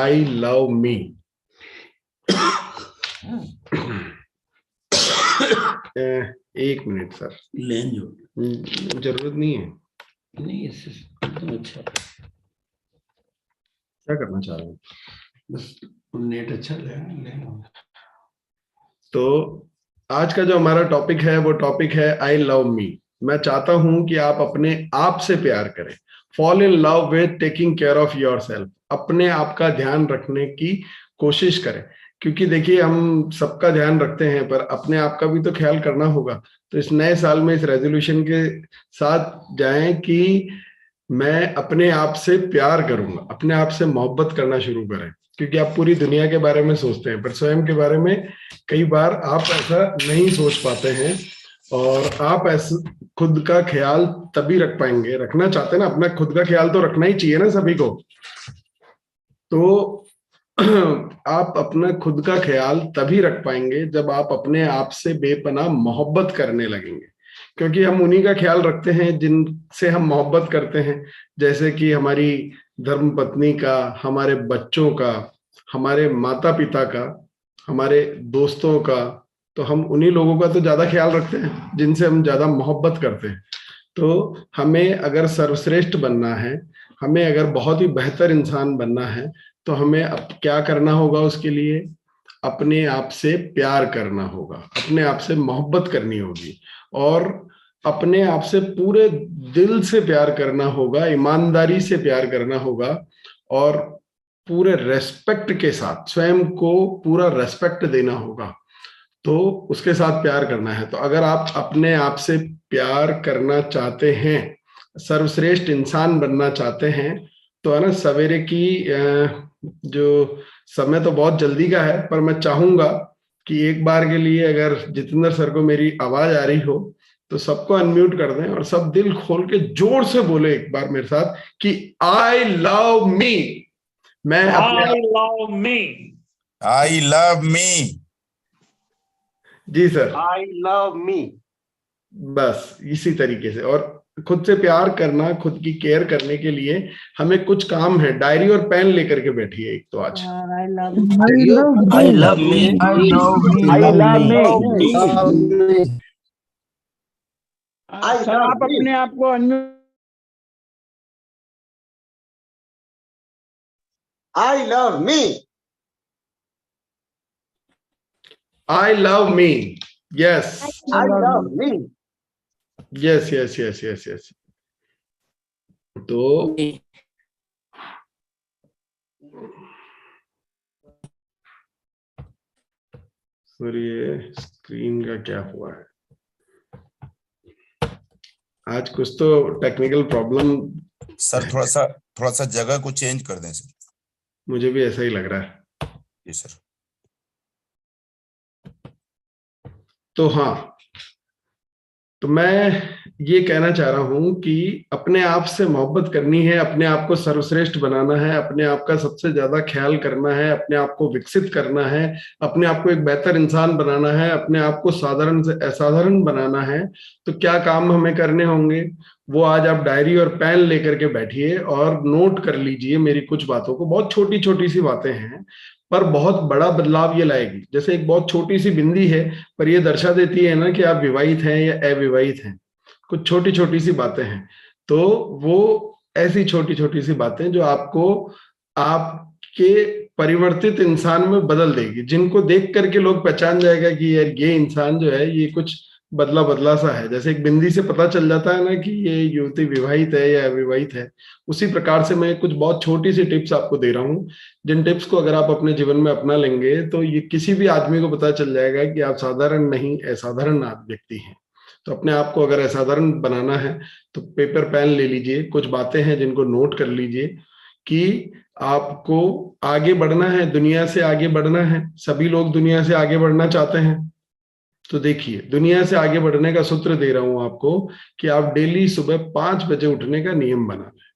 आई love मी। एक minute sir, लेन जो जरूरत नहीं है। नहीं, इससे तो अच्छा क्या करना चाह रहे हैं? बस नेट अच्छा लेन। तो आज का जो हमारा टॉपिक है वो टॉपिक है आई लव मी। मैं चाहता हूं कि आप अपने आप से प्यार करें। Fall in love with taking care of your self. अपने आप का ध्यान रखने की कोशिश करें, क्योंकि देखिए हम सबका ध्यान रखते हैं पर अपने आप का भी तो ख्याल करना होगा। तो इस नए साल में इस रेजोल्यूशन के साथ जाएं कि मैं अपने आप से प्यार करूंगा, अपने आप से मोहब्बत करना शुरू करें। क्योंकि आप पूरी दुनिया के बारे में सोचते हैं पर स्वयं के बारे में कई बार आप ऐसा नहीं सोच पाते हैं। और आप ऐसा खुद का ख्याल तभी रख पाएंगे, रखना चाहते हैं ना, अपना खुद का ख्याल तो रखना ही चाहिए ना सभी को। तो आप अपना खुद का ख्याल तभी रख पाएंगे जब आप अपने आप से बेपनाह मोहब्बत करने लगेंगे। क्योंकि हम उन्हीं का ख्याल रखते हैं जिनसे हम मोहब्बत करते हैं, जैसे कि हमारी धर्म पत्नी का, हमारे बच्चों का, हमारे माता पिता का, हमारे दोस्तों का। तो हम उन्हीं लोगों का तो ज्यादा ख्याल रखते हैं जिनसे हम ज्यादा मोहब्बत करते हैं। तो हमें अगर सर्वश्रेष्ठ बनना है, हमें अगर बहुत ही बेहतर इंसान बनना है, तो हमें अब क्या करना होगा? उसके लिए अपने आप से प्यार करना होगा, अपने आप से मोहब्बत करनी होगी और अपने आप से पूरे दिल से प्यार करना होगा, ईमानदारी से प्यार करना होगा और पूरे रेस्पेक्ट के साथ स्वयं को पूरा रेस्पेक्ट देना होगा। तो उसके साथ प्यार करना है। तो अगर आप अपने आप से प्यार करना चाहते हैं, सर्वश्रेष्ठ इंसान बनना चाहते हैं, तो है ना, सवेरे की जो समय तो बहुत जल्दी का है, पर मैं चाहूंगा कि एक बार के लिए अगर जितेंद्र सर को मेरी आवाज आ रही हो तो सबको अनम्यूट कर दें और सब दिल खोल के जोर से बोले एक बार मेरे साथ कि आई लव मी। मैं I love me. I love me. जी सर, I love me. बस इसी तरीके से। और खुद से प्यार करना, खुद की केयर करने के लिए हमें कुछ काम है। डायरी और पेन लेकर के बैठिए एक तो आज। I love I love me. I love me. I love me. Sir आप अपने आप को I love me. I love me. Yes I love me. Yes yes yes yes yes. तो सर ये स्क्रीन का क्या हुआ है आज? कुछ तो टेक्निकल प्रॉब्लम। सर थोड़ा सा जगह को चेंज कर दें सर। मुझे भी ऐसा ही लग रहा है। जी सर। तो हाँ, तो मैं ये कहना चाह रहा हूं कि अपने आप से मोहब्बत करनी है, अपने आप को सर्वश्रेष्ठ बनाना है, अपने आप का सबसे ज्यादा ख्याल करना है, अपने आप को विकसित करना है, अपने आप को एक बेहतर इंसान बनाना है, अपने आप को साधारण से असाधारण बनाना है। तो क्या काम हमें करने होंगे वो आज आप डायरी और पेन लेकर के बैठिए और नोट कर लीजिए मेरी कुछ बातों को। बहुत छोटी छोटी सी बातें हैं पर बहुत बड़ा बदलाव ये लाएगी। जैसे एक बहुत छोटी सी बिंदी है पर ये दर्शा देती है ना कि आप विवाहित हैं या अविवाहित हैं। कुछ छोटी छोटी सी बातें हैं, तो वो ऐसी छोटी छोटी सी बातें जो आपको आपके परिवर्तित इंसान में बदल देगी, जिनको देख करके लोग पहचान जाएगा कि यार ये इंसान जो है ये कुछ बदला बदला सा है। जैसे एक बिंदी से पता चल जाता है ना कि ये युवती विवाहित है या अविवाहित है, उसी प्रकार से मैं कुछ बहुत छोटी सी टिप्स आपको दे रहा हूँ, जिन टिप्स को अगर आप अपने जीवन में अपना लेंगे तो ये किसी भी आदमी को पता चल जाएगा कि आप साधारण नहीं असाधारण व्यक्ति हैं। तो अपने आप को अगर असाधारण बनाना है तो पेपर पेन ले लीजिए, कुछ बातें हैं जिनको नोट कर लीजिए कि आपको आगे बढ़ना है, दुनिया से आगे बढ़ना है। सभी लोग दुनिया से आगे बढ़ना चाहते हैं। तो देखिए, दुनिया से आगे बढ़ने का सूत्र दे रहा हूं आपको कि आप डेली सुबह 5 बजे उठने का नियम बना लें।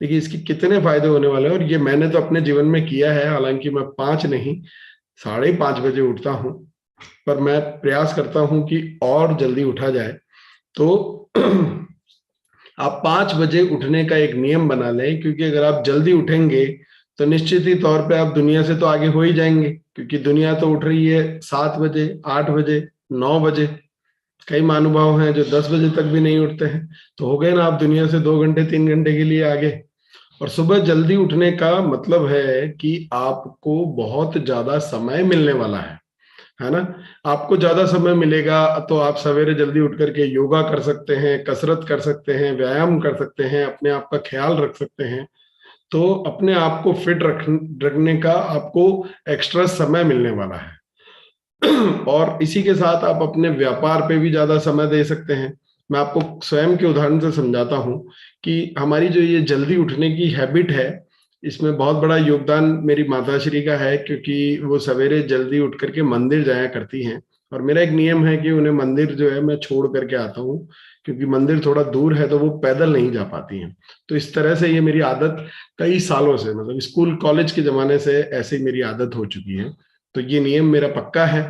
देखिए इसके कितने फायदे होने वाले हैं, और ये मैंने तो अपने जीवन में किया है। हालांकि मैं 5 नहीं 5:30 बजे उठता हूं, पर मैं प्रयास करता हूं कि और जल्दी उठा जाए। तो आप 5 बजे उठने का एक नियम बना लें, क्योंकि अगर आप जल्दी उठेंगे तो निश्चित ही तौर पे आप दुनिया से तो आगे हो ही जाएंगे, क्योंकि दुनिया तो उठ रही है 7 बजे, 8 बजे, 9 बजे। कई महानुभाव हैं जो 10 बजे तक भी नहीं उठते हैं। तो हो गए ना आप दुनिया से 2 घंटे 3 घंटे के लिए आगे। और सुबह जल्दी उठने का मतलब है कि आपको बहुत ज्यादा समय मिलने वाला है ना। आपको ज्यादा समय मिलेगा तो आप सवेरे जल्दी उठ करके योगा कर सकते हैं, कसरत कर सकते हैं, व्यायाम कर सकते हैं, अपने आप का ख्याल रख सकते हैं। तो अपने आप को फिट रखने का आपको एक्स्ट्रा समय मिलने वाला है। और इसी के साथ आप अपने व्यापार पे भी ज्यादा समय दे सकते हैं। मैं आपको स्वयं के उदाहरण से समझाता हूं कि हमारी जो ये जल्दी उठने की हैबिट है, इसमें बहुत बड़ा योगदान मेरी माताश्री का है, क्योंकि वो सवेरे जल्दी उठ करके मंदिर जाया करती हैं। और मेरा एक नियम है कि उन्हें मंदिर जो है मैं छोड़ करके आता हूँ, क्योंकि मंदिर थोड़ा दूर है तो वो पैदल नहीं जा पाती हैं। तो इस तरह से ये मेरी आदत कई सालों से, मतलब स्कूल कॉलेज के जमाने से ऐसी मेरी आदत हो चुकी है। तो ये नियम मेरा पक्का है।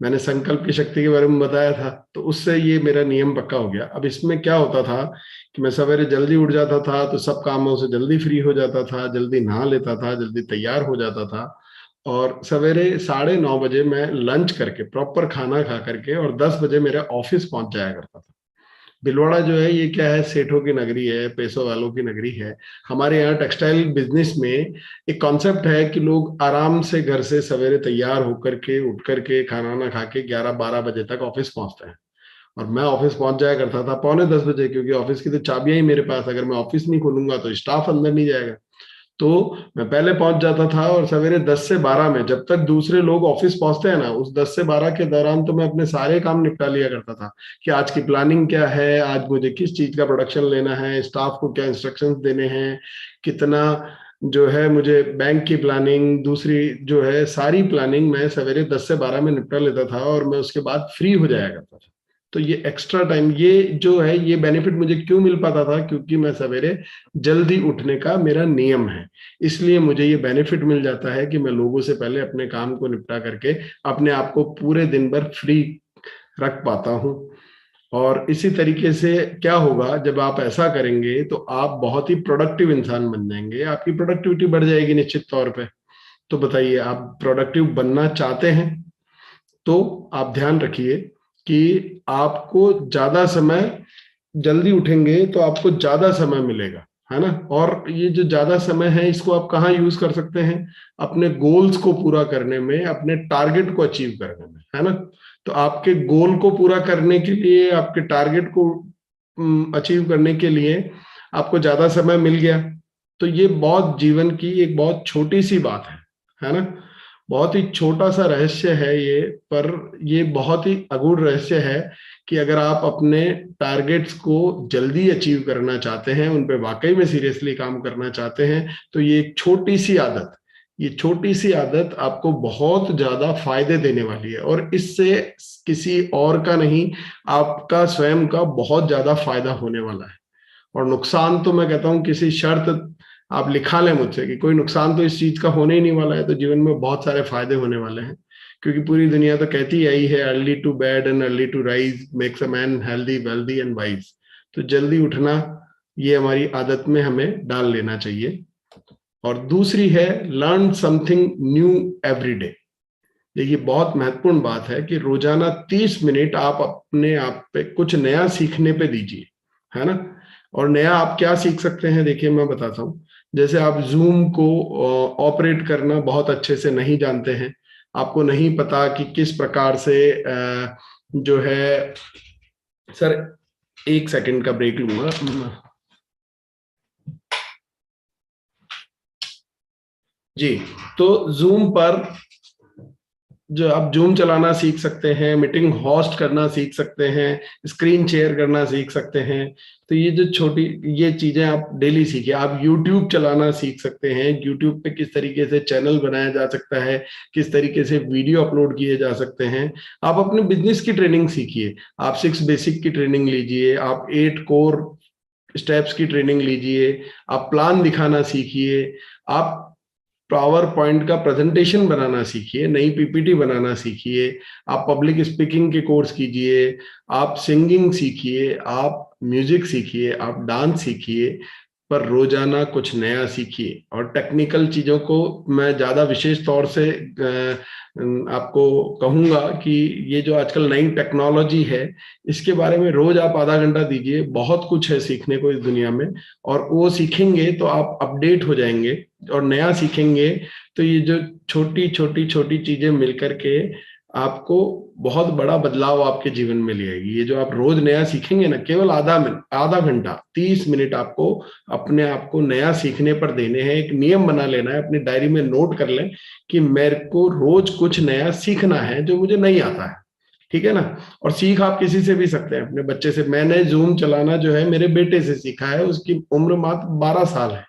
मैंने संकल्प की शक्ति के बारे में बताया था, तो उससे ये मेरा नियम पक्का हो गया। अब इसमें क्या होता था कि मैं सवेरे जल्दी उठ जाता था तो सब कामों से जल्दी फ्री हो जाता था, जल्दी नहा लेता था, जल्दी तैयार हो जाता था। और सवेरे 9:30 बजे मैं लंच करके, प्रॉपर खाना खा करके, और 10 बजे मेरे ऑफिस पहुंच जाया करता था। भिलवाड़ा जो है ये क्या है, सेठों की नगरी है, पैसों वालों की नगरी है। हमारे यहाँ टेक्सटाइल बिजनेस में एक कॉन्सेप्ट है कि लोग आराम से घर से सवेरे तैयार होकर के, उठ करके, खाना ना खा के 11-12 बजे तक ऑफिस पहुंचते हैं। और मैं ऑफिस पहुंच जाया करता था 9:45 बजे, क्योंकि ऑफिस की तो चाबियां ही मेरे पास। अगर मैं ऑफिस नहीं खोलूंगा तो स्टाफ अंदर नहीं जाएगा। तो मैं पहले पहुंच जाता था, और सवेरे 10 से 12 में, जब तक दूसरे लोग ऑफिस पहुंचते हैं ना, उस 10 से 12 के दौरान तो मैं अपने सारे काम निपटा लिया करता था कि आज की प्लानिंग क्या है, आज मुझे किस चीज का प्रोडक्शन लेना है, स्टाफ को क्या इंस्ट्रक्शंस देने हैं, कितना जो है मुझे बैंक की प्लानिंग, दूसरी जो है सारी प्लानिंग मैं सवेरे 10 से 12 में निपटा लेता था, और मैं उसके बाद फ्री हो जाया करता था। तो ये एक्स्ट्रा टाइम, ये जो है, ये बेनिफिट मुझे क्यों मिल पाता था, क्योंकि मैं सवेरे जल्दी उठने का मेरा नियम है। इसलिए मुझे ये बेनिफिट मिल जाता है कि मैं लोगों से पहले अपने काम को निपटा करके अपने आप को पूरे दिन भर फ्री रख पाता हूँ। और इसी तरीके से क्या होगा, जब आप ऐसा करेंगे तो आप बहुत ही प्रोडक्टिव इंसान बन जाएंगे, आपकी प्रोडक्टिविटी बढ़ जाएगी निश्चित तौर पे। तो बताइए, आप प्रोडक्टिव बनना चाहते हैं तो आप ध्यान रखिए कि आपको ज्यादा समय, जल्दी उठेंगे तो आपको ज्यादा समय मिलेगा, है ना। और ये जो ज्यादा समय है, इसको आप कहाँ यूज कर सकते हैं? अपने गोल्स को पूरा करने में, अपने टारगेट को अचीव करने में, है ना। तो आपके गोल को पूरा करने के लिए, आपके टारगेट को अचीव करने के लिए आपको ज्यादा समय मिल गया। तो ये बहुत जीवन की एक बहुत छोटी सी बात है ना। बहुत ही छोटा सा रहस्य है ये, पर ये बहुत ही अगूढ़ रहस्य है कि अगर आप अपने टारगेट्स को जल्दी अचीव करना चाहते हैं, उन पे वाकई में सीरियसली काम करना चाहते हैं, तो ये एक छोटी सी आदत, ये छोटी सी आदत आपको बहुत ज्यादा फायदे देने वाली है। और इससे किसी और का नहीं, आपका स्वयं का बहुत ज्यादा फायदा होने वाला है। और नुकसान तो मैं कहता हूं किसी शर्त आप लिखा लें मुझसे कि कोई नुकसान तो इस चीज का होने ही नहीं वाला है, तो जीवन में बहुत सारे फायदे होने वाले हैं। क्योंकि पूरी दुनिया तो कहती आई है, early to bed and early to rise makes a man healthy, wealthy and wise. तो जल्दी उठना ये हमारी आदत में हमें डाल लेना चाहिए। और दूसरी है, learn something new every day. देखिए, बहुत महत्वपूर्ण बात है कि रोजाना 30 मिनट आप अपने आप पे कुछ नया सीखने पे दीजिए, है ना। और नया आप क्या सीख सकते हैं, देखिए मैं बताता हूँ। जैसे आप जूम को ऑपरेट करना बहुत अच्छे से नहीं जानते हैं, आपको नहीं पता कि किस प्रकार से जो है, सर 1 सेकंड का ब्रेक लूंगा जी। तो जूम पर जो आप जूम चलाना सीख सकते हैं, मीटिंग होस्ट करना सीख सकते हैं, स्क्रीन शेयर करना सीख सकते हैं। तो ये जो छोटी ये चीजें आप डेली सीखिए। आप यूट्यूब चलाना सीख सकते हैं, यूट्यूब पे किस तरीके से चैनल बनाया जा सकता है, किस तरीके से वीडियो अपलोड किए जा सकते हैं। आप अपने बिजनेस की ट्रेनिंग सीखिए, आप 6 बेसिक की ट्रेनिंग लीजिए, आप 8 कोर स्टेप्स की ट्रेनिंग लीजिए, आप प्लान दिखाना सीखिए, आप पावर पॉइंट का प्रेजेंटेशन बनाना सीखिए, नई पीपीटी बनाना सीखिए, आप पब्लिक स्पीकिंग के कोर्स कीजिए, आप सिंगिंग सीखिए, आप म्यूजिक सीखिए, आप डांस सीखिए। पर रोजाना कुछ नया सीखिए। और टेक्निकल चीजों को मैं ज्यादा विशेष तौर से आपको कहूंगा कि ये जो आजकल नई टेक्नोलॉजी है, इसके बारे में रोज आप आधा घंटा दीजिए। बहुत कुछ है सीखने को इस दुनिया में, और वो सीखेंगे तो आप अपडेट हो जाएंगे, और नया सीखेंगे तो ये जो छोटी छोटी छोटी चीजें मिलकर के आपको बहुत बड़ा बदलाव आपके जीवन में ले आएगी। ये जो आप रोज नया सीखेंगे ना, केवल आधा घंटा 30 मिनट आपको अपने आप को नया सीखने पर देने हैं। एक नियम बना लेना है, अपनी डायरी में नोट कर लें कि मेरे को रोज कुछ नया सीखना है जो मुझे नहीं आता है, ठीक है ना। और सीख आप किसी से भी सकते हैं, अपने बच्चे से। मैंने जूम चलाना जो है मेरे बेटे से सीखा है, उसकी उम्र मात्र 12 साल है,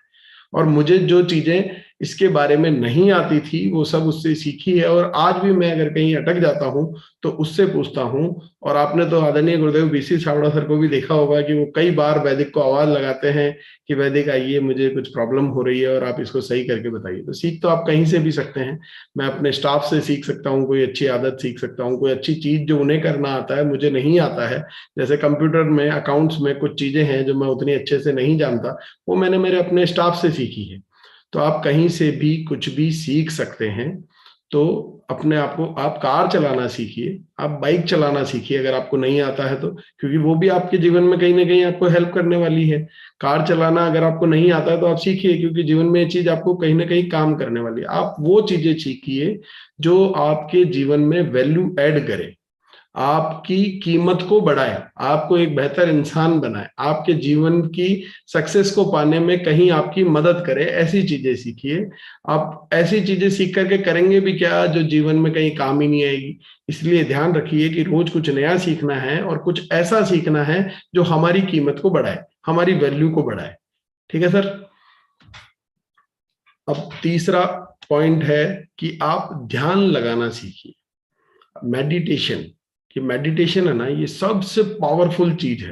और मुझे जो चीजें इसके बारे में नहीं आती थी वो सब उससे सीखी है। और आज भी मैं अगर कहीं अटक जाता हूं तो उससे पूछता हूं। और आपने तो आदरणीय गुरुदेव बीसी छाबड़ा सर को भी देखा होगा कि वो कई बार वैदिक को आवाज लगाते हैं कि वैदिक आइए, मुझे कुछ प्रॉब्लम हो रही है और आप इसको सही करके बताइए। तो सीख तो आप कहीं से भी सकते हैं। मैं अपने स्टाफ से सीख सकता हूँ, कोई अच्छी आदत सीख सकता हूँ, कोई अच्छी चीज जो उन्हें करना आता है मुझे नहीं आता है। जैसे कंप्यूटर में अकाउंट्स में कुछ चीजें हैं जो मैं उतनी अच्छे से नहीं जानता, वो मैंने मेरे अपने स्टाफ से सीखी है। तो आप कहीं से भी कुछ भी सीख सकते हैं। तो अपने आप को, आप कार चलाना सीखिए, आप बाइक चलाना सीखिए अगर आपको नहीं आता है तो, क्योंकि वो भी आपके जीवन में कहीं ना कहीं आपको हेल्प करने वाली है। कार चलाना अगर आपको नहीं आता है तो आप सीखिए, क्योंकि जीवन में ये चीज आपको कहीं ना कहीं काम करने वाली है। आप वो चीजें सीखिए जो आपके जीवन में वैल्यू ऐड करे, आपकी कीमत को बढ़ाए, आपको एक बेहतर इंसान बनाए, आपके जीवन की सक्सेस को पाने में कहीं आपकी मदद करे। ऐसी चीजें सीखिए। आप ऐसी चीजें सीख करके करेंगे भी क्या जो जीवन में कहीं काम ही नहीं आएगी। इसलिए ध्यान रखिए कि रोज कुछ नया सीखना है, और कुछ ऐसा सीखना है जो हमारी कीमत को बढ़ाए, हमारी वैल्यू को बढ़ाए। ठीक है सर। अब तीसरा पॉइंट है कि आप ध्यान लगाना सीखिए, मेडिटेशन। कि मेडिटेशन है ना, ये सबसे पावरफुल चीज है।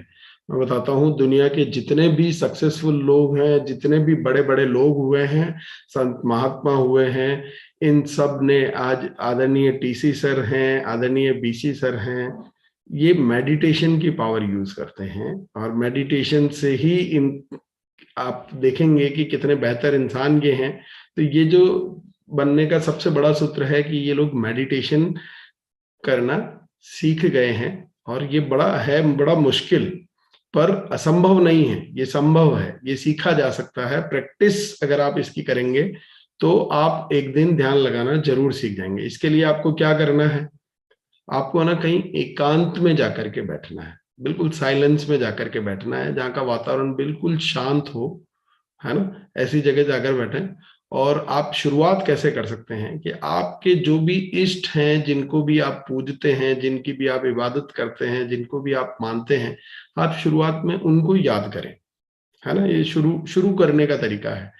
मैं बताता हूँ, दुनिया के जितने भी सक्सेसफुल लोग हैं, जितने भी बड़े बड़े लोग हुए हैं, संत महात्मा हुए हैं, इन सब ने, आज आदरणीय टीसी सर हैं, आदरणीय बीसी सर हैं, ये मेडिटेशन की पावर यूज करते हैं। और मेडिटेशन से ही इन, आप देखेंगे कि कितने बेहतर इंसान ये हैं। तो ये जो बनने का सबसे बड़ा सूत्र है कि ये लोग मेडिटेशन करना सीख गए हैं। और ये बड़ा मुश्किल, पर असंभव नहीं है, ये संभव है, ये सीखा जा सकता है। प्रैक्टिस अगर आप इसकी करेंगे तो आप एक दिन ध्यान लगाना जरूर सीख जाएंगे। इसके लिए आपको क्या करना है, आपको ना कहीं एकांत में जाकर के बैठना है, बिल्कुल साइलेंस में जाकर के बैठना है, जहाँ का वातावरण बिल्कुल शांत हो, है ना। ऐसी जगह जाकर बैठें। और आप शुरुआत कैसे कर सकते हैं कि आपके जो भी इष्ट हैं, जिनको भी आप पूजते हैं, जिनकी भी आप इबादत करते हैं, जिनको भी आप मानते हैं, आप शुरुआत में उनको याद करें, है ना। ये शुरू करने का तरीका है।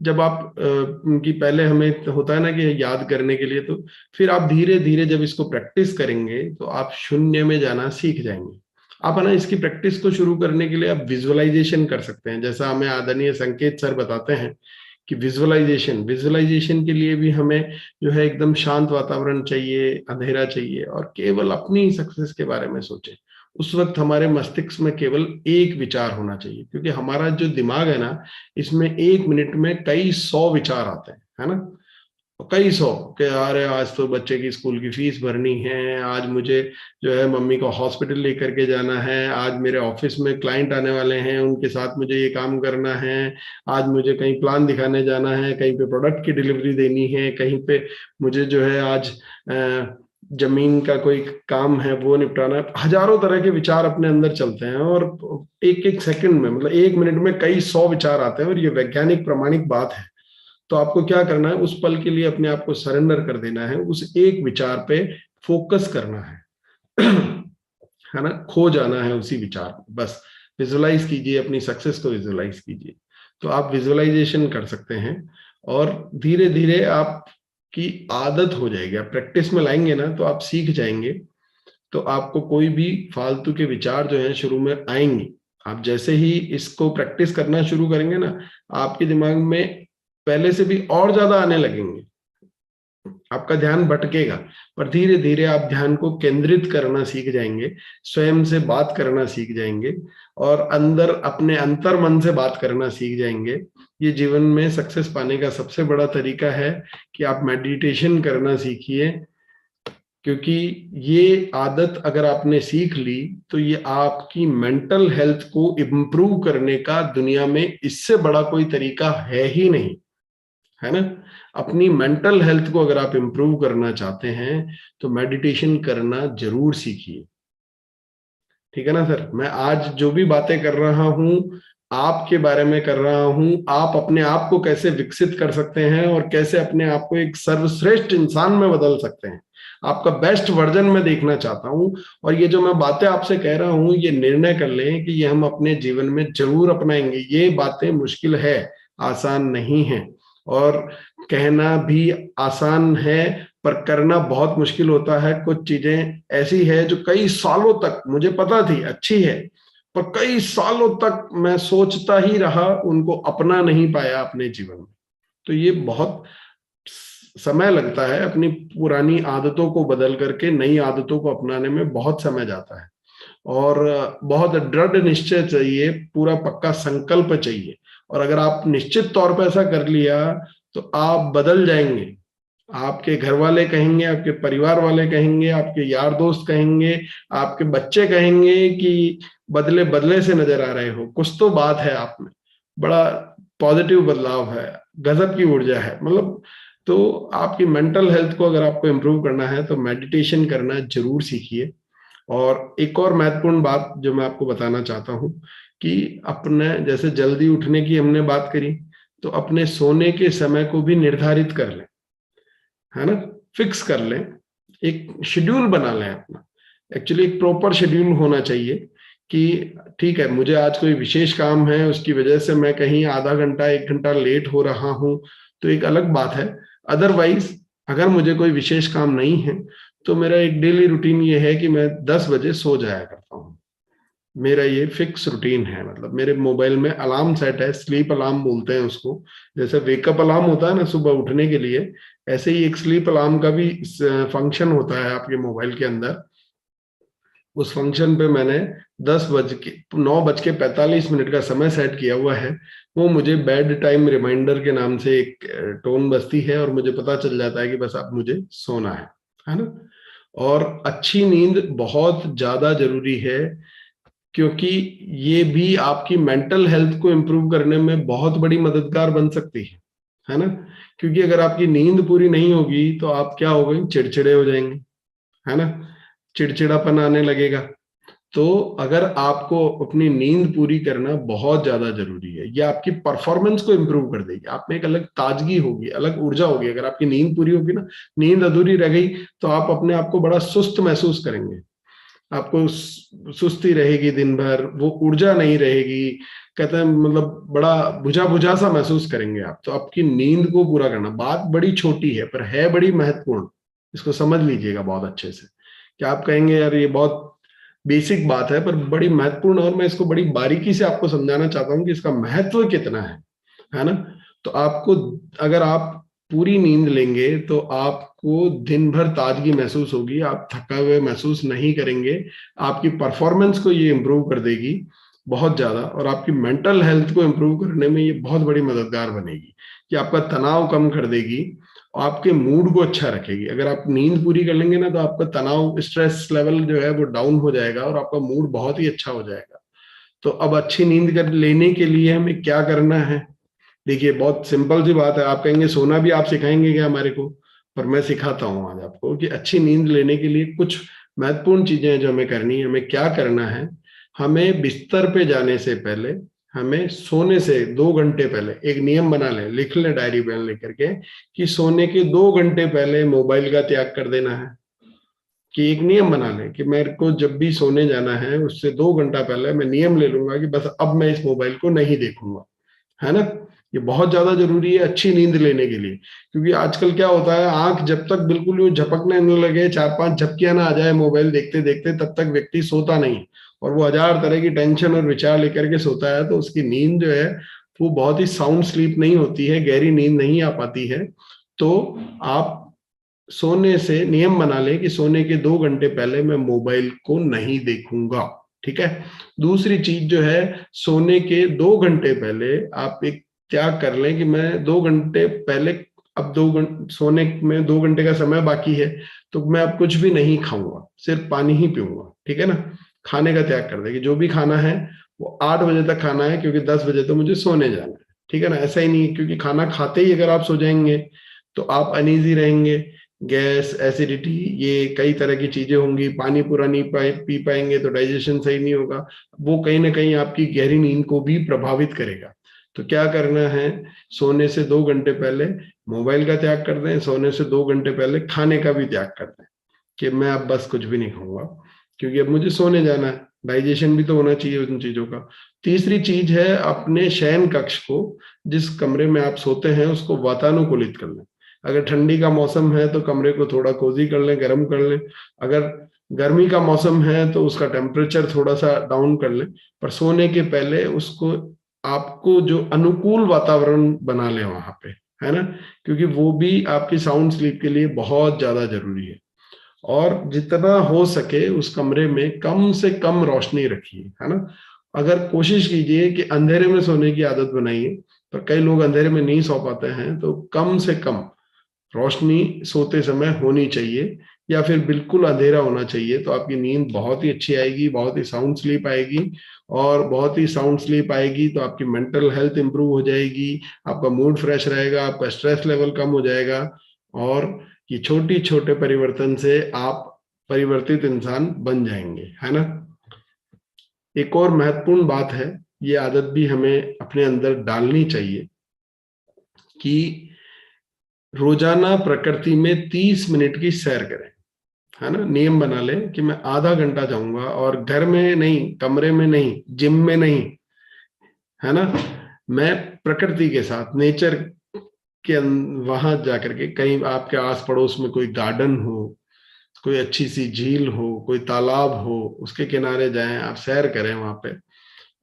जब आप उनकी, पहले हमें होता है ना कि याद करने के लिए, तो फिर आप धीरे धीरे जब इसको प्रैक्टिस करेंगे तो आप शून्य में जाना सीख जाएंगे। आप है ना, इसकी प्रैक्टिस को शुरू करने के लिए आप विजुअलाइजेशन कर सकते हैं। जैसा हमें आदरणीय संकेत सर बताते हैं कि विजुअलाइजेशन के लिए भी हमें जो है एकदम शांत वातावरण चाहिए, अंधेरा चाहिए, और केवल अपनी सक्सेस के बारे में सोचें। उस वक्त हमारे मस्तिष्क में केवल एक विचार होना चाहिए, क्योंकि हमारा जो दिमाग है ना, इसमें 1 मिनट में कई 100 विचार आते हैं, है ना। कई 100 कि अरे आज तो बच्चे की स्कूल की फीस भरनी है, आज मुझे जो है मम्मी को हॉस्पिटल लेकर के जाना है, आज मेरे ऑफिस में क्लाइंट आने वाले हैं, उनके साथ मुझे ये काम करना है, आज मुझे कहीं प्लान दिखाने जाना है, कहीं पे प्रोडक्ट की डिलीवरी देनी है, कहीं पे मुझे जो है आज जमीन का कोई काम है वो निपटाना है। हजारों तरह के विचार अपने अंदर चलते हैं, और एक एक सेकंड में, मतलब 1 मिनट में कई 100 विचार आते हैं, और ये वैज्ञानिक प्रमाणिक बात है। तो आपको क्या करना है, उस पल के लिए अपने आप को सरेंडर कर देना है, उस एक विचार पे फोकस करना है ना, खो जाना है उसी विचार में। बस विजुअलाइज कीजिए, अपनी सक्सेस को विजुअलाइज कीजिए। तो आप विजुअलाइजेशन कर सकते हैं, और धीरे धीरे आपकी आदत हो जाएगी। आप प्रैक्टिस में लाएंगे ना तो आप सीख जाएंगे। तो आपको कोई भी फालतू के विचार जो है शुरू में आएंगे, आप जैसे ही इसको प्रैक्टिस करना शुरू करेंगे ना, आपके दिमाग में पहले से भी और ज्यादा आने लगेंगे। आपका ध्यान भटकेगा, पर धीरे धीरे आप ध्यान को केंद्रित करना सीख जाएंगे, स्वयं से बात करना सीख जाएंगे और अंदर अपने अंतर मन से बात करना सीख जाएंगे। ये जीवन में सक्सेस पाने का सबसे बड़ा तरीका है कि आप मेडिटेशन करना सीखिए, क्योंकि ये आदत अगर आपने सीख ली तो ये आपकी मेंटल हेल्थ को इम्प्रूव करने का दुनिया में इससे बड़ा कोई तरीका है ही नहीं, है ना। अपनी मेंटल हेल्थ को अगर आप इम्प्रूव करना चाहते हैं तो मेडिटेशन करना जरूर सीखिए, ठीक है ना सर। मैं आज जो भी बातें कर रहा हूं आपके बारे में कर रहा हूं, आप अपने आप को कैसे विकसित कर सकते हैं और कैसे अपने आप को एक सर्वश्रेष्ठ इंसान में बदल सकते हैं, आपका बेस्ट वर्जन में देखना चाहता हूं। और ये जो मैं बातें आपसे कह रहा हूं, ये निर्णय कर लें कि ये हम अपने जीवन में जरूर अपनाएंगे। ये बातें मुश्किल है, आसान नहीं है, और कहना भी आसान है पर करना बहुत मुश्किल होता है। कुछ चीजें ऐसी है जो कई सालों तक मुझे पता थी अच्छी है, पर कई सालों तक मैं सोचता ही रहा, उनको अपना नहीं पाया अपने जीवन में। तो ये बहुत समय लगता है, अपनी पुरानी आदतों को बदल करके नई आदतों को अपनाने में बहुत समय जाता है, और बहुत दृढ़ निश्चय चाहिए, पूरा पक्का संकल्प चाहिए। और अगर आप निश्चित तौर पर ऐसा कर लिया तो आप बदल जाएंगे। आपके घर वाले कहेंगे, आपके परिवार वाले कहेंगे, आपके यार दोस्त कहेंगे, आपके बच्चे कहेंगे कि बदले बदले से नजर आ रहे हो, कुछ तो बात है आप में, बड़ा पॉजिटिव बदलाव है, गजब की ऊर्जा है, मतलब। तो आपकी मेंटल हेल्थ को अगर आपको इम्प्रूव करना है तो मेडिटेशन करना जरूर सीखिए। और एक और महत्वपूर्ण बात जो मैं आपको बताना चाहता हूँ कि अपने जैसे जल्दी उठने की हमने बात करी, तो अपने सोने के समय को भी निर्धारित कर लें, है ना, फिक्स कर लें, एक शेड्यूल बना लें अपना। एक्चुअली एक प्रॉपर शेड्यूल होना चाहिए कि ठीक है, मुझे आज कोई विशेष काम है, उसकी वजह से मैं कहीं आधा घंटा 1 घंटा लेट हो रहा हूं तो एक अलग बात है। अदरवाइज अगर मुझे कोई विशेष काम नहीं है तो मेरा एक डेली रूटीन ये है कि मैं 10 बजे सो जाया करता हूँ। मेरा ये फिक्स रूटीन है, मतलब मेरे मोबाइल में अलार्म सेट है, स्लीप अलार्म बोलते हैं उसको। जैसे वेकअप अलार्म होता है ना सुबह उठने के लिए, ऐसे ही एक स्लीप अलार्म का भी फंक्शन होता है आपके मोबाइल के अंदर। उस फंक्शन पे मैंने 9:45 का समय सेट किया हुआ है। वो मुझे बेड टाइम रिमाइंडर के नाम से एक टोन बजती है और मुझे पता चल जाता है कि बस अब मुझे सोना है ना। और अच्छी नींद बहुत ज्यादा जरूरी है, क्योंकि ये भी आपकी मेंटल हेल्थ को इम्प्रूव करने में बहुत बड़ी मददगार बन सकती है ना। क्योंकि अगर आपकी नींद पूरी नहीं होगी तो आप क्या हो गए, चिड़चिड़े हो जाएंगे, है ना, चिड़चिड़ापन आने लगेगा। तो अगर आपको अपनी नींद पूरी करना बहुत ज्यादा जरूरी है, ये आपकी परफॉर्मेंस को इम्प्रूव कर देगी, आप में एक अलग ताजगी होगी, अलग ऊर्जा होगी। अगर आपकी नींद पूरी होगी ना, नींद अधूरी रह गई तो आप अपने आप को बड़ा सुस्त महसूस करेंगे, आपको सुस्ती रहेगी दिन भर, वो ऊर्जा नहीं रहेगी, कहते हैं मतलब बड़ा बुझा बुझा सा महसूस करेंगे आप। तो आपकी नींद को पूरा करना, बात बड़ी छोटी है पर है बड़ी महत्वपूर्ण, इसको समझ लीजिएगा बहुत अच्छे से। क्या आप कहेंगे यार ये बहुत बेसिक बात है, पर बड़ी महत्वपूर्ण, और मैं इसको बड़ी बारीकी से आपको समझाना चाहता हूँ कि इसका महत्व कितना है ना। तो आपको, अगर आप पूरी नींद लेंगे तो आपको दिन भर ताजगी महसूस होगी, आप थका हुए महसूस नहीं करेंगे, आपकी परफॉर्मेंस को ये इम्प्रूव कर देगी बहुत ज्यादा, और आपकी मेंटल हेल्थ को इम्प्रूव करने में ये बहुत बड़ी मददगार बनेगी कि आपका तनाव कम कर देगी, आपके मूड को अच्छा रखेगी। अगर आप नींद पूरी कर लेंगे ना तो आपका तनाव, स्ट्रेस लेवल जो है वो डाउन हो जाएगा और आपका मूड बहुत ही अच्छा हो जाएगा। तो अब अच्छी नींद कर लेने के लिए हमें क्या करना है, देखिए बहुत सिंपल सी बात है। आप कहेंगे सोना भी आप सिखाएंगे क्या हमारे को, पर मैं सिखाता हूँ आज आपको कि अच्छी नींद लेने के लिए कुछ महत्वपूर्ण चीजें हैं जो हमें करनी है। हमें क्या करना है, हमें बिस्तर पे जाने से पहले, हमें सोने से 2 घंटे पहले एक नियम बना लें, लिख लें डायरी पेन लेकर के कि सोने के 2 घंटे पहले मोबाइल का त्याग कर देना है। कि एक नियम बना लें कि मेरे को जब भी सोने जाना है उससे 2 घंटा पहले मैं नियम ले लूंगा कि बस अब मैं इस मोबाइल को नहीं देखूंगा, है ना। ये बहुत ज्यादा जरूरी है अच्छी नींद लेने के लिए, क्योंकि आजकल क्या होता है, आंख जब तक बिल्कुल यूं झपकने न लगे, 4-5 झपकियां ना आ जाए मोबाइल देखते देखते, तब तक व्यक्ति सोता नहीं, और वो हजार तरह की टेंशन और विचार लेकर के सोता है। तो उसकी नींद जो है वो बहुत ही साउंड स्लीप नहीं होती है, गहरी नींद नहीं आ पाती है। तो आप सोने से नियम बना लें कि सोने के 2 घंटे पहले मैं मोबाइल को नहीं देखूंगा, ठीक है। दूसरी चीज जो है, सोने के 2 घंटे पहले आप एक त्याग कर लें कि मैं 2 घंटे पहले, अब 2 घंटे सोने में 2 घंटे का समय बाकी है, तो मैं अब कुछ भी नहीं खाऊंगा, सिर्फ पानी ही पीऊंगा, ठीक है ना। खाने का त्याग कर दे कि जो भी खाना है वो 8 बजे तक खाना है, क्योंकि 10 बजे तो मुझे सोने जाना है, ठीक है ना। ऐसा ही नहीं है क्योंकि खाना खाते ही अगर आप सो जाएंगे तो आप अनईजी रहेंगे, गैस, एसिडिटी, ये कई तरह की चीजें होंगी, पानी पूरा नहीं पी पाएंगे तो डाइजेशन सही नहीं होगा, वो कहीं ना कहीं आपकी गहरी नींद को भी प्रभावित करेगा। तो क्या करना है, सोने से 2 घंटे पहले मोबाइल का त्याग कर दें, सोने से 2 घंटे पहले खाने का भी त्याग कर दें कि मैं अब बस कुछ भी नहीं खाऊंगा, क्योंकि अब मुझे सोने जाना है, डाइजेशन भी तो होना चाहिए उन चीजों का। तीसरी चीज है, अपने शयन कक्ष को, जिस कमरे में आप सोते हैं उसको वातानुकूलित कर लें। अगर ठंडी का मौसम है तो कमरे को थोड़ा कोजी कर लें, गर्म कर लें। अगर गर्मी का मौसम है तो उसका टेम्परेचर थोड़ा सा डाउन कर लें, पर सोने के पहले उसको आपको जो अनुकूल वातावरण बना लें वहां पे, है ना, क्योंकि वो भी आपकी साउंड स्लीप के लिए बहुत ज्यादा जरूरी है। और जितना हो सके उस कमरे में कम से कम रोशनी रखिए, है ना। अगर कोशिश कीजिए कि अंधेरे में सोने की आदत बनाइए, पर कई लोग अंधेरे में नहीं सो पाते हैं, तो कम से कम रोशनी सोते समय होनी चाहिए, या फिर बिल्कुल अंधेरा होना चाहिए, तो आपकी नींद बहुत ही अच्छी आएगी, बहुत ही साउंड स्लीप आएगी। और बहुत ही साउंड स्लीप आएगी तो आपकी मेंटल हेल्थ इंप्रूव हो जाएगी, आपका मूड फ्रेश रहेगा, आपका स्ट्रेस लेवल कम हो जाएगा, और ये छोटी छोटे परिवर्तन से आप परिवर्तित इंसान बन जाएंगे, है ना। एक और महत्वपूर्ण बात है, ये आदत भी हमें अपने अंदर डालनी चाहिए कि रोजाना प्रकृति में 30 मिनट की सैर करें, है ना। नियम बना लें कि मैं आधा घंटा जाऊंगा, और घर में नहीं, कमरे में नहीं, जिम में नहीं, है ना, मैं प्रकृति के साथ, नेचर के वहां जाकर के, कहीं आपके आस पड़ोस में कोई गार्डन हो, कोई अच्छी सी झील हो, कोई तालाब हो, उसके किनारे जाएं, आप सैर करें वहां पे।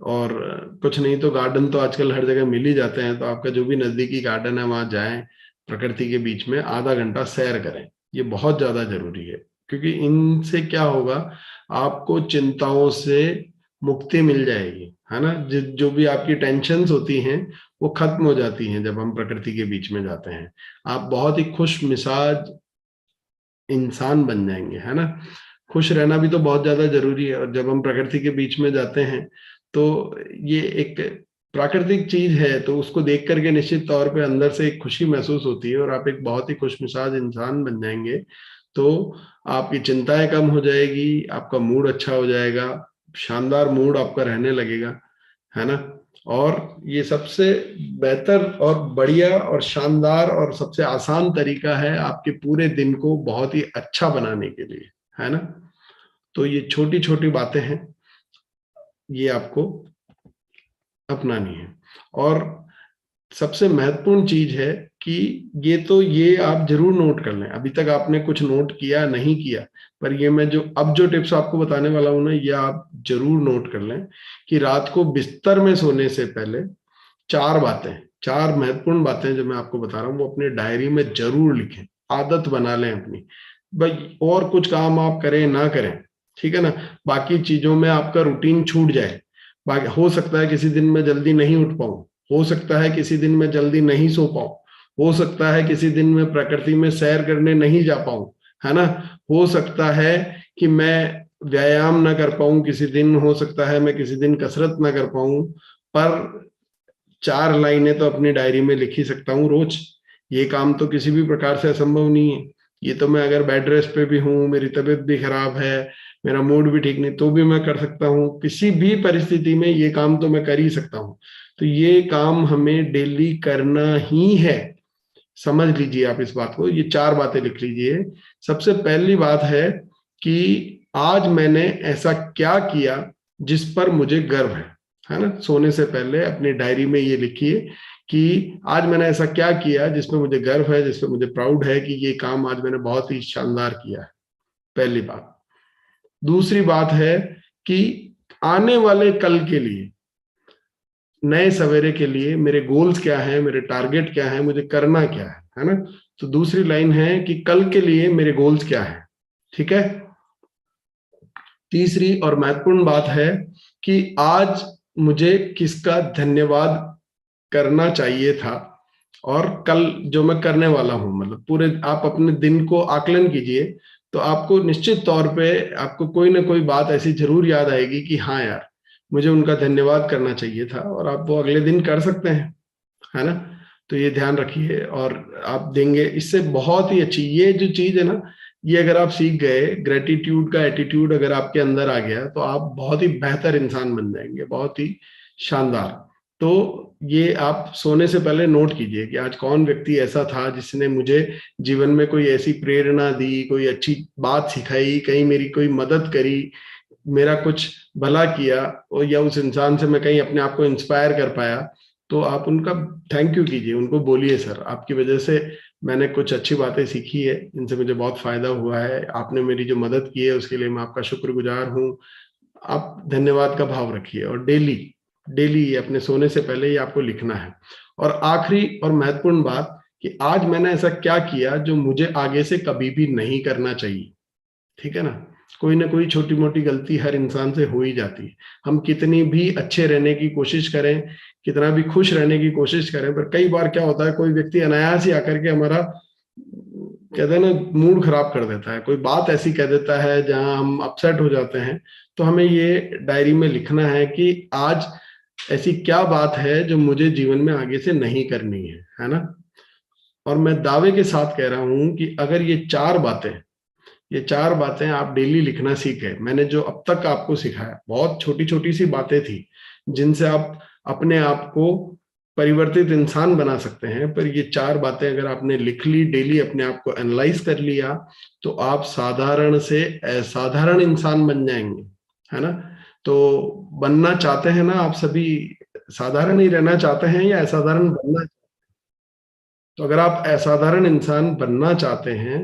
और कुछ नहीं तो गार्डन तो आजकल हर जगह मिल ही जाते हैं, तो आपका जो भी नजदीकी गार्डन है वहां जाएं, प्रकृति के बीच में आधा घंटा सैर करें। ये बहुत ज्यादा जरूरी है, क्योंकि इनसे क्या होगा, आपको चिंताओं से मुक्ति मिल जाएगी, है ना। जो भी आपकी टेंशन्स होती हैं वो खत्म हो जाती हैं जब हम प्रकृति के बीच में जाते हैं। आप बहुत ही खुश मिजाज इंसान बन जाएंगे, है ना। खुश रहना भी तो बहुत ज्यादा जरूरी है, और जब हम प्रकृति के बीच में जाते हैं तो ये एक प्राकृतिक चीज है, तो उसको देख करके निश्चित तौर पे अंदर से एक खुशी महसूस होती है, और आप एक बहुत ही खुशमिजाज इंसान बन जाएंगे। तो आपकी चिंताएं कम हो जाएगी, आपका मूड अच्छा हो जाएगा, शानदार मूड आपका रहने लगेगा, है ना। और ये सबसे बेहतर और बढ़िया और शानदार और सबसे आसान तरीका है आपके पूरे दिन को बहुत ही अच्छा बनाने के लिए, है ना। तो ये छोटी छोटी बातें हैं, ये आपको अपनानी है। और सबसे महत्वपूर्ण चीज है कि ये आप जरूर नोट कर लें, अभी तक आपने कुछ नोट किया नहीं किया, पर ये मैं जो टिप्स आपको बताने वाला हूं ना, ये आप जरूर नोट कर लें कि रात को बिस्तर में सोने से पहले 4 महत्वपूर्ण बातें जो मैं आपको बता रहा हूँ वो अपने डायरी में जरूर लिखें, आदत बना लें अपनी। भाई और कुछ काम आप करें ना करें, ठीक है ना, बाकी चीजों में आपका रूटीन छूट जाए, बाकी हो सकता है किसी दिन मैं जल्दी नहीं उठ पाऊं, हो सकता है किसी दिन मैं जल्दी नहीं सो पाऊं, हो सकता है किसी दिन मैं प्रकृति में सैर करने नहीं जा पाऊं, है ना, हो सकता है कि मैं व्यायाम ना कर पाऊं किसी दिन, हो सकता है मैं किसी दिन कसरत ना कर पाऊं, पर 4 लाइनें तो अपनी डायरी में लिख ही सकता हूँ रोज। ये काम तो किसी भी प्रकार से असंभव नहीं है। ये तो मैं अगर बेड रेस्ट पे भी हूँ, मेरी तबीयत भी खराब है, मेरा मूड भी ठीक नहीं, तो भी मैं कर सकता हूँ, किसी भी परिस्थिति में ये काम तो मैं कर ही सकता हूँ। तो ये काम हमें डेली करना ही है, समझ लीजिए आप इस बात को। ये 4 बातें लिख लीजिए। सबसे पहली बात है कि आज मैंने ऐसा क्या किया जिस पर मुझे गर्व है ना। सोने से पहले अपनी डायरी में ये लिखिए कि आज मैंने ऐसा क्या किया जिसमें मुझे गर्व है, जिसमें मुझे प्राउड है कि ये काम आज मैंने बहुत ही शानदार किया है, पहली बात। दूसरी बात है कि आने वाले कल के लिए, नए सवेरे के लिए मेरे गोल्स क्या हैं, मेरे टारगेट क्या हैं, मुझे करना क्या है है ना। तो दूसरी लाइन है कि कल के लिए मेरे गोल्स क्या है, ठीक है। तीसरी और महत्वपूर्ण बात है कि आज मुझे किसका धन्यवाद करना चाहिए था और कल जो मैं करने वाला हूं, मतलब पूरे आप अपने दिन को आकलन कीजिए, तो आपको निश्चित तौर पे आपको कोई ना कोई बात ऐसी जरूर याद आएगी कि हाँ यार मुझे उनका धन्यवाद करना चाहिए था, और आप वो अगले दिन कर सकते हैं, है ना। तो ये ध्यान रखिए और आप देंगे, इससे बहुत ही अच्छी ये जो चीज है ना, ये अगर आप सीख गए, ग्रेटिट्यूड का एटीट्यूड अगर आपके अंदर आ गया तो आप बहुत ही बेहतर इंसान बन जाएंगे, बहुत ही शानदार। तो ये आप सोने से पहले नोट कीजिए कि आज कौन व्यक्ति ऐसा था जिसने मुझे जीवन में कोई ऐसी प्रेरणा दी, कोई अच्छी बात सिखाई, कहीं मेरी कोई मदद करी, मेरा कुछ भला किया, और या उस इंसान से मैं कहीं अपने आप को इंस्पायर कर पाया। तो आप उनका थैंक यू कीजिए, उनको बोलिए सर आपकी वजह से मैंने कुछ अच्छी बातें सीखी है, इनसे मुझे बहुत फायदा हुआ है, आपने मेरी जो मदद की है उसके लिए मैं आपका शुक्रगुजार हूँ। आप धन्यवाद का भाव रखिए और डेली डेली अपने सोने से पहले ही आपको लिखना है। और आखिरी और महत्वपूर्ण बात कि आज मैंने ऐसा क्या किया जो मुझे आगे से कभी भी नहीं करना चाहिए, ठीक है ना। कोई ना कोई छोटी मोटी गलती हर इंसान से हो ही जाती है, हम कितनी भी अच्छे रहने की कोशिश करें, कितना भी खुश रहने की कोशिश करें, पर कई बार क्या होता है कोई व्यक्ति अनायास ही आकर के हमारा कहते हैं ना मूड खराब कर देता है, कोई बात ऐसी कह देता है जहां हम अपसेट हो जाते हैं। तो हमें ये डायरी में लिखना है कि आज ऐसी क्या बात है जो मुझे जीवन में आगे से नहीं करनी है ना। और मैं दावे के साथ कह रहा हूं कि अगर ये चार बातें आप डेली लिखना सीखे, मैंने जो अब तक आपको सिखाया बहुत छोटी छोटी सी बातें थी जिनसे आप अपने आप को परिवर्तित इंसान बना सकते हैं, पर ये चार बातें अगर आपने लिख ली, डेली अपने आप को एनालाइज कर लिया, तो आप साधारण से असाधारण इंसान बन जाएंगे, है ना। तो बनना चाहते हैं ना आप सभी, साधारण ही रहना चाहते हैं या असाधारण बनना? तो अगर आप असाधारण इंसान बनना चाहते हैं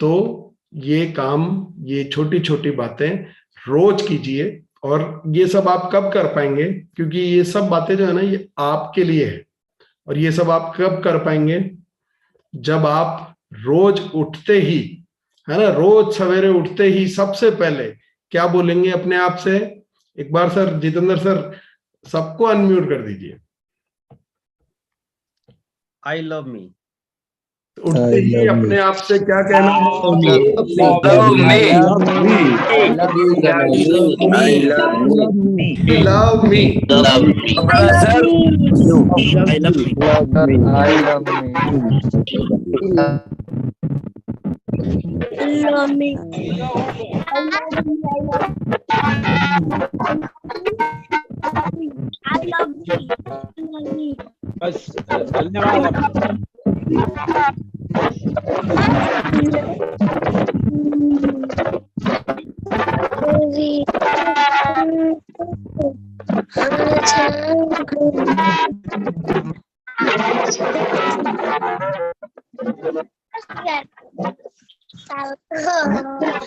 तो ये काम, ये छोटी छोटी बातें रोज कीजिए। और ये सब आप कब कर पाएंगे, क्योंकि ये सब बातें जो है ना ये आपके लिए है, और ये सब आप कब कर पाएंगे, जब आप रोज उठते ही, है ना, रोज सवेरे उठते ही सबसे पहले क्या बोलेंगे अपने आप से। एक बार सर जितेंद्र सर सबको अनम्यूट कर दीजिए। आई लव मी। उठते ही अपने आप से क्या कहना है? Love me. बस धन्यवाद।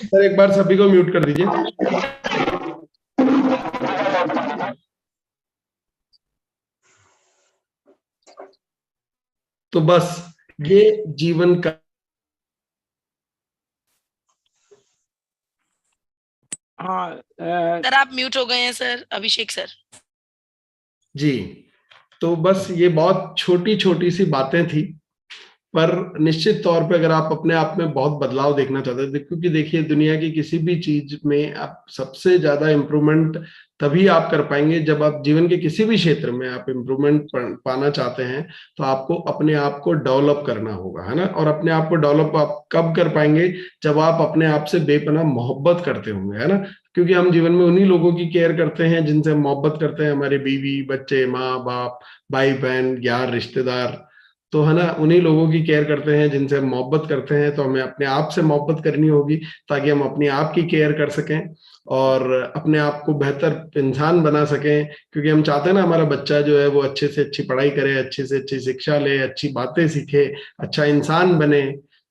सर एक बार सभी को म्यूट कर दीजिए। तो बस ये जीवन का हाँ सर आप म्यूट हो गए हैं सर, अभिषेक सर जी। तो बस ये बहुत छोटी छोटी सी बातें थी, पर निश्चित तौर पे अगर आप अपने आप में बहुत बदलाव देखना चाहते हैं, क्योंकि देखिए दुनिया की किसी भी चीज में आप सबसे ज्यादा इम्प्रूवमेंट तभी आप कर पाएंगे जब आप जीवन के किसी भी क्षेत्र में आप इम्प्रूवमेंट पाना चाहते हैं, तो आपको अपने आप को डेवलप करना होगा, है ना। और अपने आप को डेवलप आप कब कर पाएंगे, जब आप अपने आप से बेपनाह मोहब्बत करते होंगे, है ना। क्योंकि हम जीवन में उन्हीं लोगों की केयर करते हैं जिनसे हम मोहब्बत करते हैं, हमारे बीवी बच्चे, माँ बाप, भाई बहन, यार, रिश्तेदार, तो है ना, उन्हीं लोगों की केयर करते हैं जिनसे हम मोहब्बत करते हैं। तो हमें अपने आप से मोहब्बत करनी होगी ताकि हम अपने आप की केयर कर सकें और अपने आप को बेहतर इंसान बना सकें। क्योंकि हम चाहते हैं ना हमारा बच्चा जो है वो अच्छे से अच्छी पढ़ाई करे, अच्छे से अच्छी शिक्षा ले, अच्छी बातें सीखे, अच्छा इंसान बने।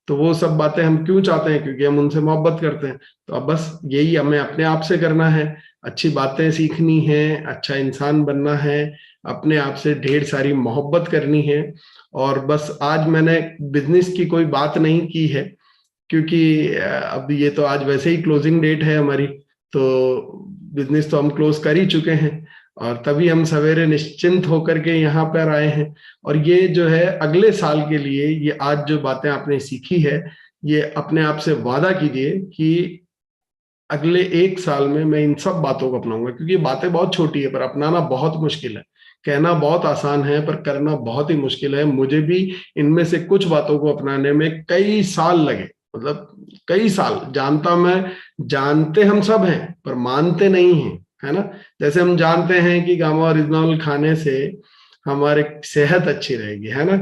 तो वो सब बातें हम क्यों चाहते हैं, क्योंकि हम उनसे मोहब्बत करते हैं। तो अब बस यही हमें अपने आप से करना है, अच्छी बातें सीखनी है, अच्छा इंसान बनना है, अपने आप से ढेर सारी मोहब्बत करनी है। और बस आज मैंने बिजनेस की कोई बात नहीं की है, क्योंकि अब ये तो आज वैसे ही क्लोजिंग डेट है हमारी, तो बिजनेस तो हम क्लोज कर ही चुके हैं, और तभी हम सवेरे निश्चिंत होकर के यहाँ पर आए हैं। और ये जो है अगले साल के लिए, ये आज जो बातें आपने सीखी है, ये अपने आप से वादा कीजिए कि अगले 1 साल में मैं इन सब बातों को अपनाऊंगा, क्योंकि ये बातें बहुत छोटी है पर अपनाना बहुत मुश्किल है। कहना बहुत आसान है पर करना बहुत ही मुश्किल है। मुझे भी इनमें से कुछ बातों को अपनाने में कई साल लगे, मतलब कई साल। जानते हम सब हैं पर मानते नहीं हैं, है ना। जैसे हम जानते हैं कि गामा ओरिजिनल खाने से हमारे सेहत अच्छी रहेगी, है ना,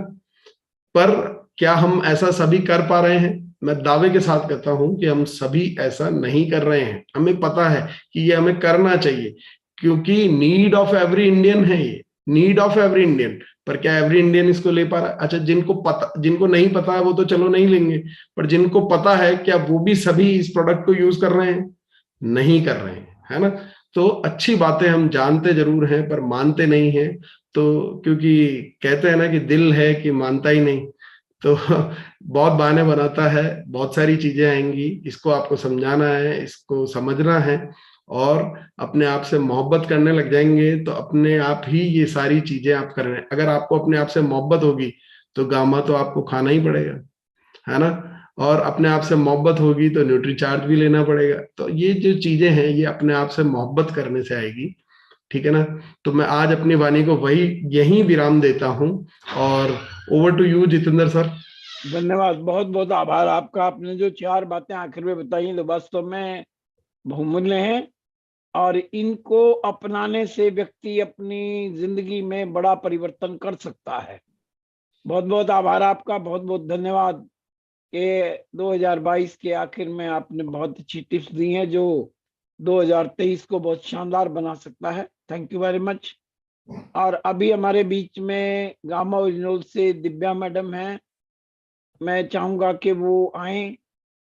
पर क्या हम ऐसा सभी कर पा रहे हैं? मैं दावे के साथ कहता हूं कि हम सभी ऐसा नहीं कर रहे हैं। हमें पता है कि ये हमें करना चाहिए, क्योंकि नीड ऑफ एवरी इंडियन है ये, नीड ऑफ एवरी इंडियन। पर क्या एवरी इंडियन इसको ले पा रहा है? अच्छा, जिनको नहीं पता है वो तो चलो नहीं लेंगे, पर जिनको पता है, क्या वो भी सभी इस प्रोडक्ट को यूज कर रहे हैं? नहीं कर रहे हैं, है ना। तो अच्छी बातें हम जानते जरूर हैं पर मानते नहीं हैं। तो क्योंकि कहते हैं ना कि दिल है कि मानता ही नहीं, तो बहुत बहाने बनाता है। बहुत सारी चीजें आएंगी, इसको आपको समझाना है, इसको समझना है, और अपने आप से मोहब्बत करने लग जाएंगे तो अपने आप ही ये सारी चीजें आप कर रहे हैं। अगर आपको अपने आप से मोहब्बत होगी तो गामा तो आपको खाना ही पड़ेगा, है ना। और अपने आप से मोहब्बत होगी तो न्यूट्री चार्ज भी लेना पड़ेगा। तो ये जो चीजें हैं ये अपने आप से मोहब्बत करने से आएगी, ठीक है ना। तो मैं आज अपनी वाणी को यही विराम देता हूं, और over to you Jitendra sir. धन्यवाद, बहुत बहुत आभार आपका। आपने जो 4 बातें आखिर में बताई तो वास्तव में बहुमूल्य हैं, और इनको अपनाने से व्यक्ति अपनी जिंदगी में बड़ा परिवर्तन कर सकता है। बहुत बहुत आभार आपका, बहुत बहुत धन्यवाद। ये 2022 के आखिर में आपने बहुत अच्छी टिप्स दी हैं जो 2023 को बहुत शानदार बना सकता है। Thank you very much. और अभी हमारे बीच में गामा ओरिजिनल से दिव्या मैडम हैं, मैं चाहूंगा कि वो आए।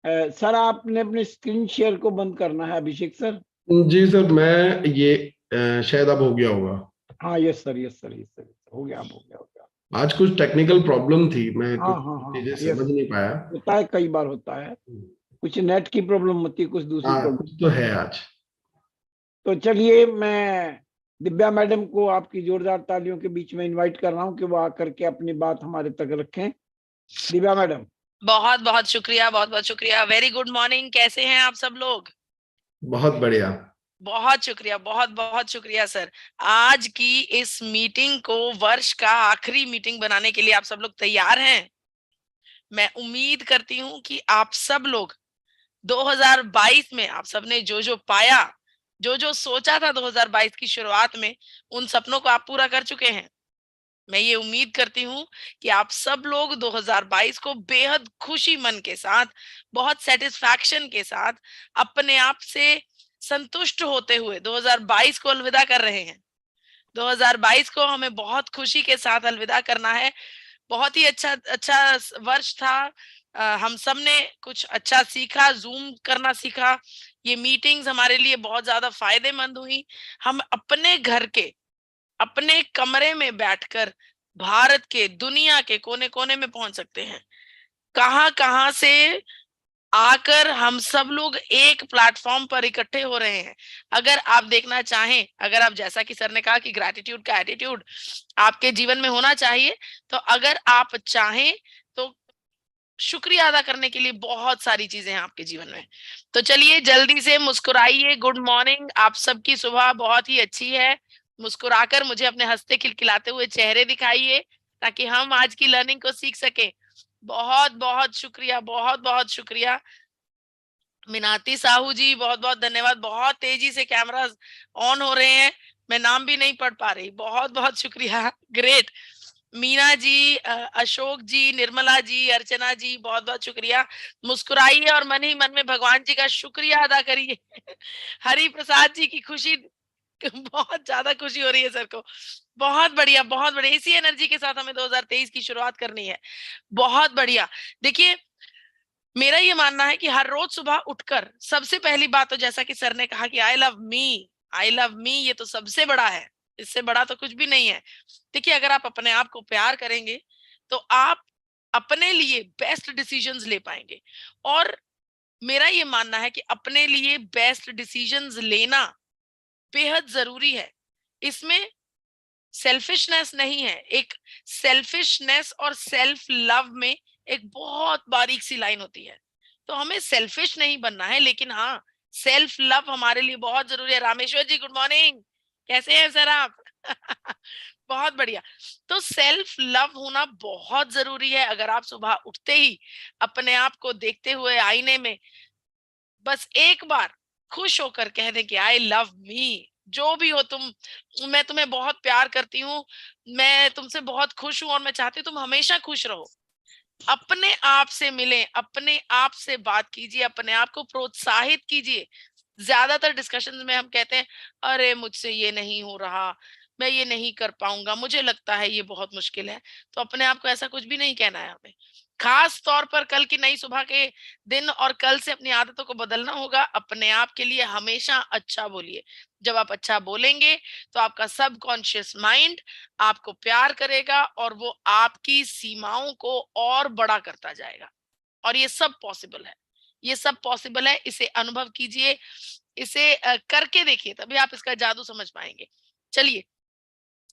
सर, आपने अपने स्क्रीन शेयर को बंद करना है, अभिषेक सर। जी सर, मैं ये शायद अब हो गया होगा। हाँ, yes sir, yes sir, yes sir, हो गया, अब हो गया, हो गया। आज कुछ टेक्निकल प्रॉब्लम थी, मैं हाँ कुछ हाँ हाँ, चीजें यस, समझ नहीं पाया। होता है, कई बार होता है, कुछ नेट की प्रॉब्लम होती है, कुछ दूसरी हाँ, प्रॉब्लम। कुछ तो है आज। तो चलिए, मैं दिव्या मैडम को आपकी जोरदार तालियों के बीच में इनवाइट कर रहा हूँ कि वो आकर के अपनी बात हमारे तक रखें। दिव्या मैडम। बहुत बहुत शुक्रिया, बहुत बहुत शुक्रिया। वेरी गुड मॉर्निंग, कैसे हैं आप सब लोग? बहुत बढ़िया। बहुत शुक्रिया, बहुत बहुत शुक्रिया सर। आज की इस मीटिंग को वर्ष का आखिरी मीटिंग बनाने के लिए आप सब लोग तैयार हैं? मैं उम्मीद करती हूँ कि आप सब लोग 2022 में आप सबने जो जो पाया, जो जो सोचा था 2022 की शुरुआत में, उन सपनों को आप पूरा कर चुके हैं। मैं ये उम्मीद करती हूँ कि आप सब लोग 2022 को बेहद खुशी मन के साथ, बहुत सेटिस्फैक्शन के साथ, अपने आप से संतुष्ट होते हुए 2022 को अलविदा कर रहे हैं। 2022 को हमें बहुत खुशी के साथ अलविदा करना है। बहुत ही अच्छा वर्ष था। हम सब ने कुछ अच्छा सीखा, जूम करना सीखा। ये मीटिंग्स हमारे लिए बहुत ज्यादा फायदेमंद हुई। हम अपने घर के, अपने कमरे में बैठकर भारत के, दुनिया के कोने कोने में पहुंच सकते हैं। कहां कहां से आकर हम सब लोग एक प्लेटफॉर्म पर इकट्ठे हो रहे हैं। अगर आप देखना चाहें, अगर आप, जैसा कि सर ने कहा कि ग्रैटिट्यूड का एटीट्यूड आपके जीवन में होना चाहिए, तो अगर आप चाहें तो शुक्रिया अदा करने के लिए बहुत सारी चीजें हैं आपके जीवन में। तो चलिए जल्दी से मुस्कुराइए। गुड मॉर्निंग, आप सबकी सुबह बहुत ही अच्छी है। मुस्कुराकर मुझे अपने हंसते खिलखिलाते हुए चेहरे दिखाइए ताकि हम आज की लर्निंग को सीख सके। बहुत बहुत शुक्रिया, बहुत बहुत शुक्रिया। मीनाती साहू जी, बहुत बहुत धन्यवाद। बहुत तेजी से कैमरा ऑन हो रहे हैं, मैं नाम भी नहीं पढ़ पा रही। बहुत बहुत शुक्रिया, ग्रेट। मीना जी, अशोक जी, निर्मला जी, अर्चना जी, बहुत बहुत शुक्रिया। मुस्कुराइए और मन ही मन में भगवान जी का शुक्रिया अदा करिए। हरि प्रसाद जी की खुशी, बहुत ज्यादा खुशी हो रही है सर को। बहुत बढ़िया, बहुत बढ़िया। इसी एनर्जी के साथ हमें 2023 की शुरुआत करनी है। बहुत बढ़िया। देखिए, मेरा ये मानना है कि हर रोज सुबह उठकर सबसे पहली बात तो, जैसा कि सर ने कहा कि आई लव मी, आई लव मी, ये तो सबसे बड़ा है। इससे बड़ा तो कुछ भी नहीं है। देखिए, अगर आप अपने आप को प्यार करेंगे तो आप अपने लिए बेस्ट डिसीजंस ले पाएंगे। और मेरा ये मानना है कि अपने लिए बेस्ट डिसीजंस लेना बेहद जरूरी है। इसमें सेल्फिशनेस नहीं है। एक सेल्फिशनेस और सेल्फ लव में एक बहुत बारीक सी लाइन होती है। तो हमें सेल्फिश नहीं बनना है, लेकिन हाँ, सेल्फ लव हमारे लिए बहुत जरूरी है। रामेश्वर जी, गुड मॉर्निंग, कैसे हैं सर आप? बहुत बढ़िया। तो सेल्फ लव होना बहुत जरूरी है। अगर आप सुबह उठते ही अपने आप को देखते हुए आईने में बस एक बार खुश होकर कह दें कि आई लव मी, जो भी हो तुम, मैं तुम्हें बहुत प्यार करती हूँ, मैं तुमसे बहुत खुश हूं और मैं चाहती हूँ तुम हमेशा खुश रहो। अपने आप से मिलें, अपने आप से बात कीजिए, अपने आप को प्रोत्साहित कीजिए। ज्यादातर डिस्कशंस में हम कहते हैं, अरे मुझसे ये नहीं हो रहा, मैं ये नहीं कर पाऊंगा, मुझे लगता है ये बहुत मुश्किल है। तो अपने आप को ऐसा कुछ भी नहीं कहना है हमें। खास तौर पर कल की नई सुबह के दिन और कल से अपनी आदतों को बदलना होगा। अपने आप के लिए हमेशा अच्छा बोलिए। जब आप अच्छा बोलेंगे तो आपका सबकॉन्शियस माइंड आपको प्यार करेगा और वो आपकी सीमाओं को और बड़ा करता जाएगा। और ये सब पॉसिबल है, ये सब पॉसिबल है। इसे अनुभव कीजिए, इसे करके देखिए, तभी आप इसका जादू समझ पाएंगे। चलिए,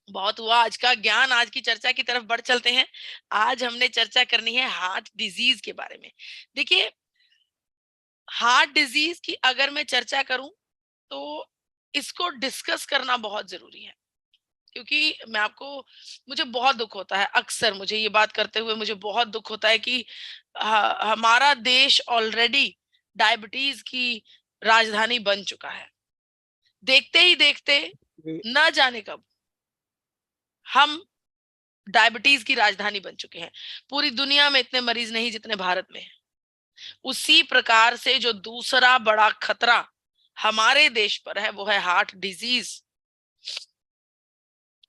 बहुत हुआ आज का ज्ञान, आज की चर्चा की तरफ बढ़ चलते हैं। आज हमने चर्चा करनी है हार्ट डिजीज के बारे में। देखिए, हार्ट डिजीज की अगर मैं चर्चा करूं तो इसको डिस्कस करना बहुत जरूरी है। क्योंकि मैं आपको, मुझे बहुत दुख होता है, अक्सर मुझे ये बात करते हुए मुझे बहुत दुख होता है कि हमारा देश ऑलरेडी डायबिटीज की राजधानी बन चुका है। देखते ही देखते न जाने कब हम डायबिटीज की राजधानी बन चुके हैं। पूरी दुनिया में इतने मरीज नहीं जितने भारत में हैं। उसी प्रकार से जो दूसरा बड़ा खतरा हमारे देश पर है वो है हार्ट डिजीज।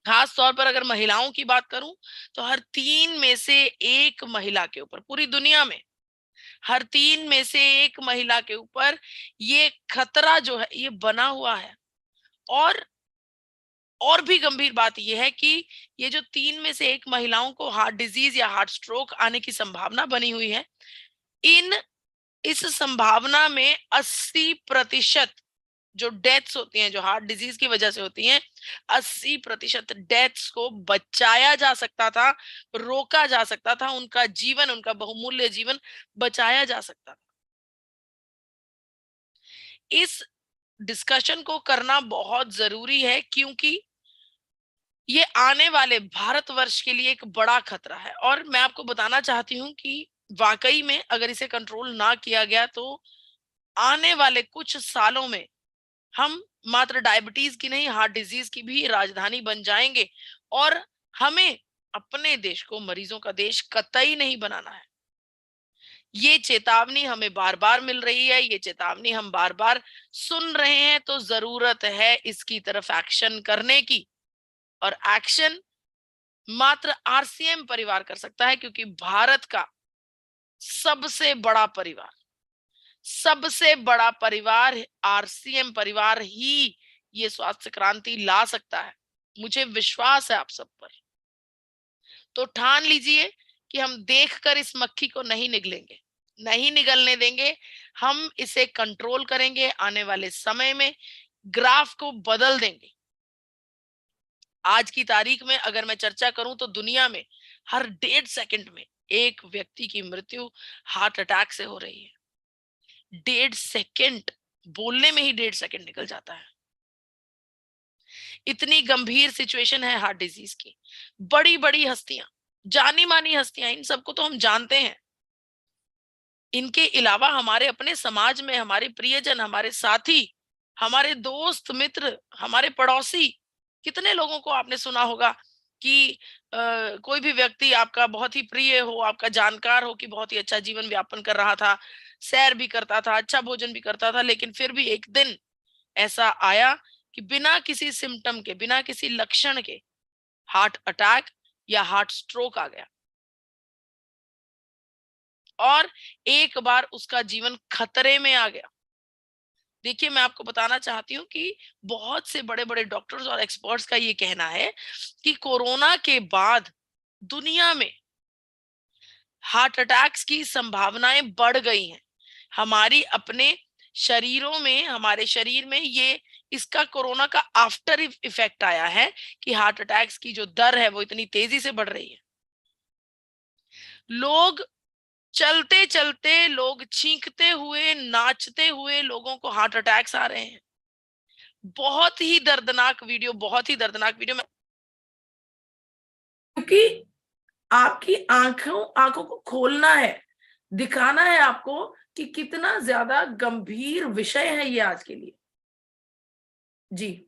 खास तौर पर अगर महिलाओं की बात करूं तो हर 3 में से 1 महिला के ऊपर, पूरी दुनिया में हर 3 में से 1 महिला के ऊपर ये खतरा जो है ये बना हुआ है। और भी गंभीर बात यह है कि ये जो 3 में से 1 महिलाओं को हार्ट डिजीज या हार्ट स्ट्रोक आने की संभावना बनी हुई है, इस संभावना में 80% जो डेथ्स होती हैं, जो हार्ट डिजीज की वजह से होती हैं, 80% डेथ्स को बचाया जा सकता था, रोका जा सकता था, उनका जीवन, उनका बहुमूल्य जीवन बचाया जा सकता था। इस डिस्कशन को करना बहुत जरूरी है क्योंकि ये आने वाले भारतवर्ष के लिए एक बड़ा खतरा है। और मैं आपको बताना चाहती हूँ कि वाकई में अगर इसे कंट्रोल ना किया गया तो आने वाले कुछ सालों में हम मात्र डायबिटीज की नहीं, हार्ट डिजीज की भी राजधानी बन जाएंगे। और हमें अपने देश को मरीजों का देश कतई नहीं बनाना है। ये चेतावनी हमें बार बार मिल रही है, ये चेतावनी हम बार बार सुन रहे हैं। तो जरूरत है इसकी तरफ एक्शन करने की। और एक्शन मात्र आरसीएम परिवार कर सकता है, क्योंकि भारत का सबसे बड़ा परिवार आरसीएम परिवार ही ये स्वास्थ्य क्रांति ला सकता है। मुझे विश्वास है आप सब पर। तो ठान लीजिए कि हम देखकर इस मक्खी को नहीं निगलेंगे, नहीं निगलने देंगे। हम इसे कंट्रोल करेंगे। आने वाले समय में ग्राफ को बदल देंगे। आज की तारीख में अगर मैं चर्चा करूं तो दुनिया में हर 1.5 सेकंड में एक व्यक्ति की मृत्यु हार्ट अटैक से हो रही है। 1.5 सेकंड, बोलने में ही 1.5 सेकंड निकल जाता है। इतनी गंभीर सिचुएशन है हार्ट डिजीज की। बड़ी बड़ी हस्तियां, जानी मानी हस्तियां, इन सबको तो हम जानते हैं। इनके अलावा हमारे अपने समाज में हमारे प्रियजन, हमारे साथी, हमारे दोस्त मित्र, हमारे पड़ोसी, कितने लोगों को आपने सुना होगा कि कोई भी व्यक्ति आपका बहुत ही प्रिय हो, आपका जानकार हो कि बहुत ही अच्छा जीवन व्यापन कर रहा था, सैर भी करता था, अच्छा भोजन भी करता था, लेकिन फिर भी एक दिन ऐसा आया कि बिना किसी सिम्टम के, बिना किसी लक्षण के हार्ट अटैक या हार्ट स्ट्रोक आ गया और एक बार उसका जीवन खतरे में आ गया। देखिए, मैं आपको बताना चाहती हूँ कि बहुत से बड़े बड़े डॉक्टर्स और एक्सपर्ट्स का ये कहना है कि कोरोना के बाद दुनिया में हार्ट अटैक्स की संभावनाएं बढ़ गई हैं। हमारी अपने शरीरों में, हमारे शरीर में ये इसका कोरोना का आफ्टर इफेक्ट आया है कि हार्ट अटैक्स की जो दर है वो इतनी तेजी से बढ़ रही है। लोग चलते चलते, लोग छींकते हुए, नाचते हुए लोगों को हार्ट अटैक्स आ रहे हैं। बहुत ही दर्दनाक वीडियो, बहुत ही दर्दनाक वीडियो। क्योंकि आपकी आंखों को खोलना है, दिखाना है आपको कि कितना ज्यादा गंभीर विषय है ये आज के लिए। जी।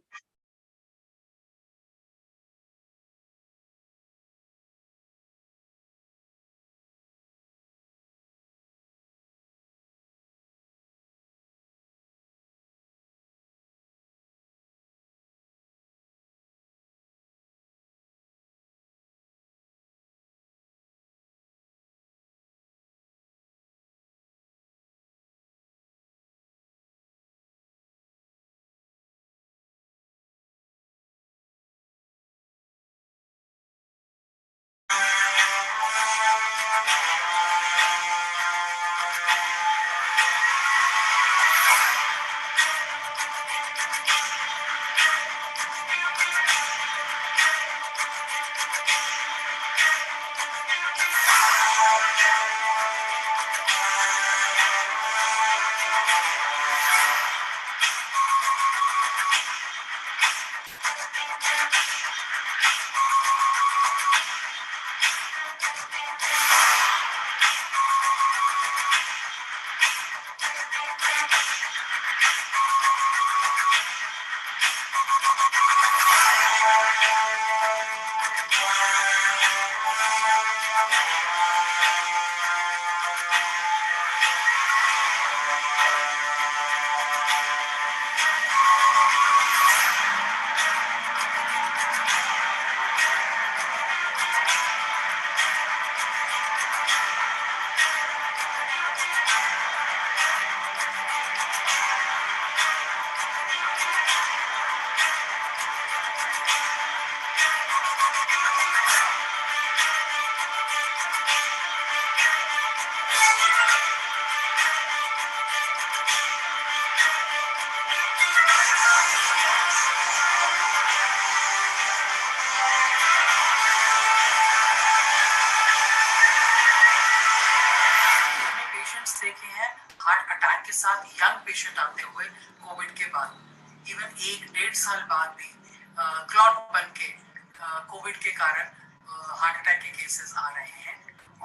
देखे हैं हार्ट अटैक के साथ यंग पेशेंट आते हुए कोविड के बाद। इवन 1-1.5 साल बाद भी क्लॉट बन के कोविड के कारण हार्ट अटैक के केसेस आ रहे हैं।